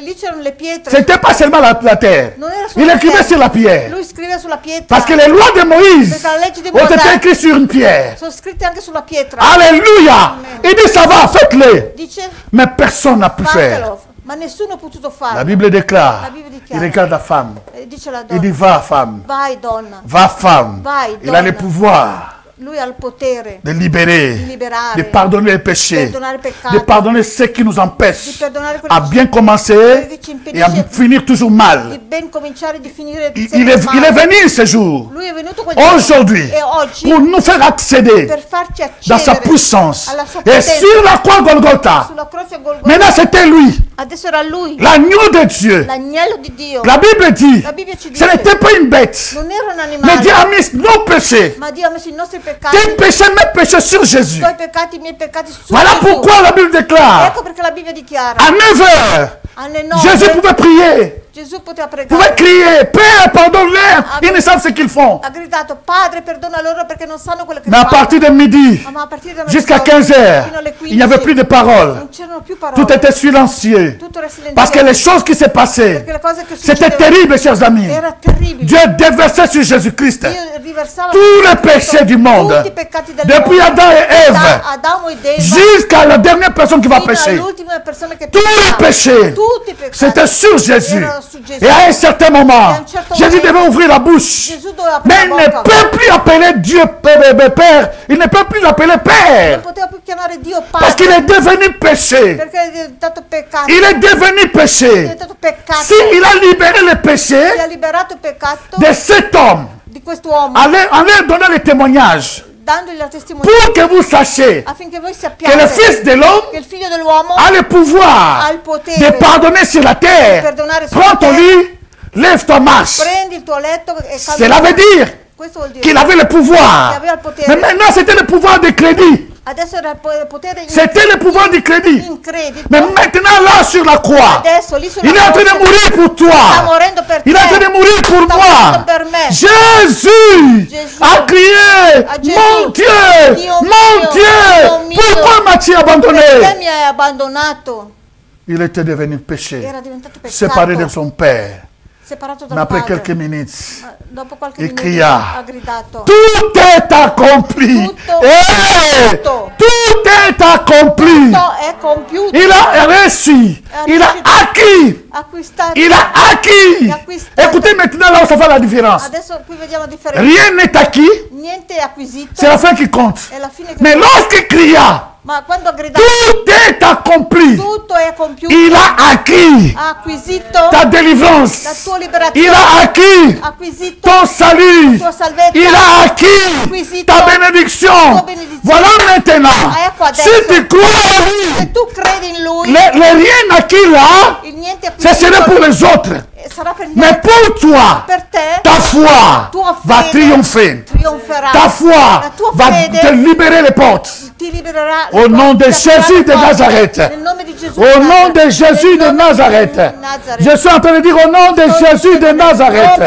lì c'erano le pietre. C'était pas seulement la terre. Non era solo Il la écrivait terra. sur la pierre. Lui scriveva sulla pietra. Parce que les lois de Moïse Perché la legge di ont été Mosè écrites sur une pierre. sono scritte anche sulla pietra. Alléluia. Il dit ça va, faites-le. Dice Mais personne n'a pu faire. fatelo, ma nessuno ha potuto La farlo. Bible déclare. La Bible Il dichiara. regarde la femme. E dice la Il donna: dit va femme. vai donna. Va femme. Vai, Il a le donna. pouvoir Lui ha il potere de libérer, di liberare, de pardonner les péchés, perdonare i peccati, de pardonner ce qui nous di empêche perdonare quelli à che bien ci commencer et à impedisce finir toujours di mal. ben cominciare di finire Il sempre est male. venu ce jour, Lui è venuto quel giorno aujourd'hui, e oggi pour nous faire accéder per farci dans sa accedere puissance. alla sua Et potenza. sur la croix Golgotha, Sulla croce a Golgotha. maintenant c'était lui, Adesso era lui, l'agneau de Dieu. l'agnello di Dio. La Bible dit, La Bibbia ci ce dice: n'était pas une bête, non era un mais animale, Dieu a mis nos péchés, ma Dio ha messo i nostri peccati, tes péchés, mes péchés sur i Jésus. tuoi peccati, i miei peccati su Voilà Gesù. pourquoi la Bible déclare, Ecco perché la Bibbia dichiara: à 9 heures, alle 9 Jésus pouvait prier, Gesù poteva pouvait pregare. crier, Père, pardonne-leur, ils ne savent ce qu'ils font. Ha gridato: Padre, perdona loro perché non sanno quello che Mais à fanno. partir de midi, Ma a partire da jusqu'à mezzanotte 15 heures, fino alle 15 il n'y avait plus de paroles. non c'erano più parole. Tout était silencieux. Tutto era silenzioso. Parce que les choses qui se passaient, Perché le cose che c'était succedevano terrible, chers amis. era terribile. Dieu déversait sur Jésus-Christ Dio riversava tous les péchés du monde. tutti i peccati del Depuis mondo. Adam et Ève, Da Adamo ed Eva jusqu'à la dernière personne qui va fino pécher. all'ultima Tous les péchés, c'était sur Jésus. Et à un certain moment, Jésus devait ouvrir la bouche. Mais il ne peut plus appeler Dieu Père. Il ne peut plus l'appeler Père. Parce qu'il est devenu péché. Il est devenu péché. S'il a libéré le péché de cet homme, en leur donnant le témoignage, pour que vous sachiez que le Fils de l'homme a le pouvoir de pardonner sur la terre. Prends ton lit, lève ton marche. Cela veut dire qu'il avait le pouvoir. Mais maintenant, c'était le pouvoir de crédit. C'était le pouvoir du crédit. Mais maintenant, là, sur la croix, il est en train de mourir pour toi. Il est en train de mourir pour moi. Jésus a crié, mon Dieu, mon Dieu, pourquoi m'as-tu abandonné? Il était devenu péché, séparé de son Père. Mais après quelques minutes, il cria, tout est accompli. Tout est accompli. Il a reçu. Il a acquis. Il a acquis. Écoutez maintenant là où ça fait la différence. Rien n'est acquis. C'est la fin qui compte. Mais lorsqu'il cria, tout est accompli. Il a acquis ta délivrance. Il a acquis ton salut. Il a acquis ta bénédiction. Voilà maintenant. Si tu crois en lui, les rien acquis là, ce serait pour les autres. Mais pour toi, ta foi va triompher. Ta foi va te libérer les portes. Au nom de Jésus de Nazareth. Au nom de Jésus de Nazareth. Je suis en train de dire au nom de Jésus de Nazareth.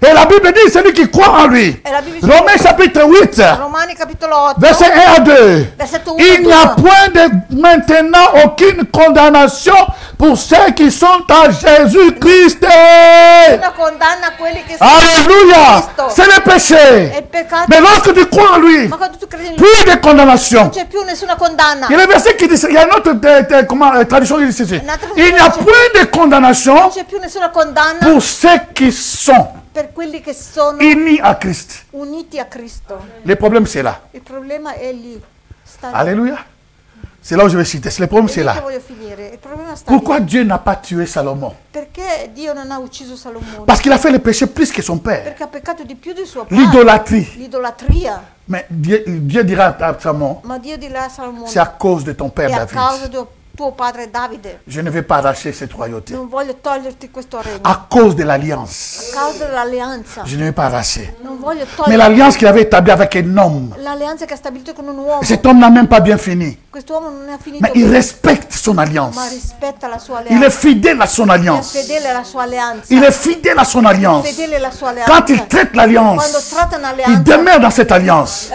Et la Bible dit celui qui croit en lui. Romains chapitre 8. Verset 1 à 2. Il n'y a point maintenant aucune condamnation pour ceux qui sont en Jésus-Christ. Alléluia. C'est le péché. Mais lorsque tu crois en lui, plus de condamnation. Il y a un verset qui dit, il y a une autre tradition qui dit ceci. Il n'y a point de condamnation pour ceux qui sont unis à Christ. Le problème c'est là. Alléluia. C'est là où je vais citer. Le problème c'est là. Pourquoi Dieu n'a pas tué Salomon? Parce qu'il a fait le péché plus que son père. L'idolâtrie. Mais Dieu dira à Salomon, c'est à cause de ton père David. Je ne vais pas arracher cette royauté. À cause de l'alliance. Je ne vais pas arracher. Mais l'alliance qu'il avait établie avec un homme. Cet homme n'a même pas bien fini. Mais il respecte son alliance. Il est fidèle à son alliance. Il est fidèle à son alliance. Quand il traite l'alliance, il demeure dans cette alliance.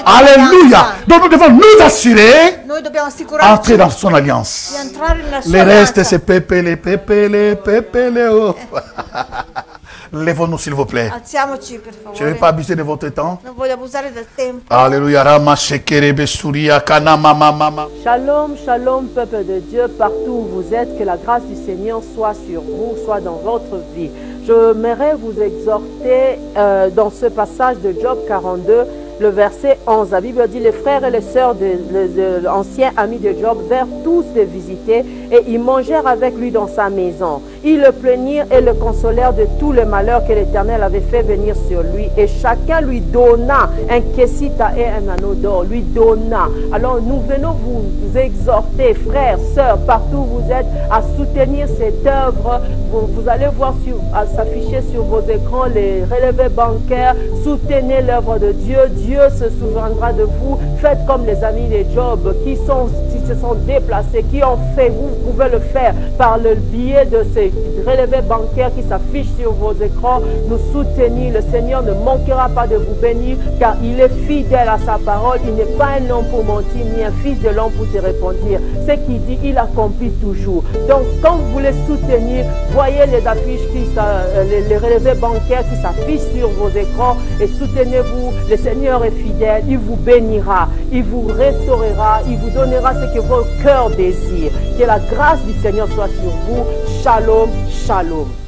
Alléluia. Donc nous devons nous assurer d'entrer dans son alliance. Le reste c'est pépélé. Oh. Lèvons-nous s'il vous plaît. Je ne vais pas abuser de votre temps. Alléluia. Shalom, shalom peuple de Dieu, partout où vous êtes, que la grâce du Seigneur soit sur vous, soit dans votre vie. J'aimerais vous exhorter dans ce passage de Job 42, le verset 11. La Bible dit, les frères et les sœurs de l'ancien ami de Job vinrent tous le visiter et ils mangèrent avec lui dans sa maison. Ils le plaignirent et le consolèrent de tout le malheur que l'Éternel avait fait venir sur lui. Et chacun lui donna un kessita et un anneau d'or, lui donna. Alors nous venons vous exhorter, frères, sœurs, partout où vous êtes, à soutenir cette œuvre. Vous allez voir s'afficher sur vos écrans les relevés bancaires. Soutenez l'œuvre de Dieu. Dieu se souviendra de vous. Faites comme les amis de Job qui se sont déplacés, qui ont fait. Vous pouvez le faire par le biais de relevés bancaires qui s'affichent sur vos écrans, nous soutenir. Le Seigneur ne manquera pas de vous bénir, car il est fidèle à sa parole. Il n'est pas un homme pour mentir, ni un fils de l'homme pour se repentir. Ce qu'il dit, il accomplit toujours. Donc, quand vous voulez soutenir, voyez les affiches, les relevés bancaires qui s'affichent sur vos écrans et soutenez-vous. Le Seigneur est fidèle, il vous bénira, il vous restaurera, il vous donnera ce que vos cœurs désirent. Que la grâce du Seigneur soit sur vous. Shalom, shalom.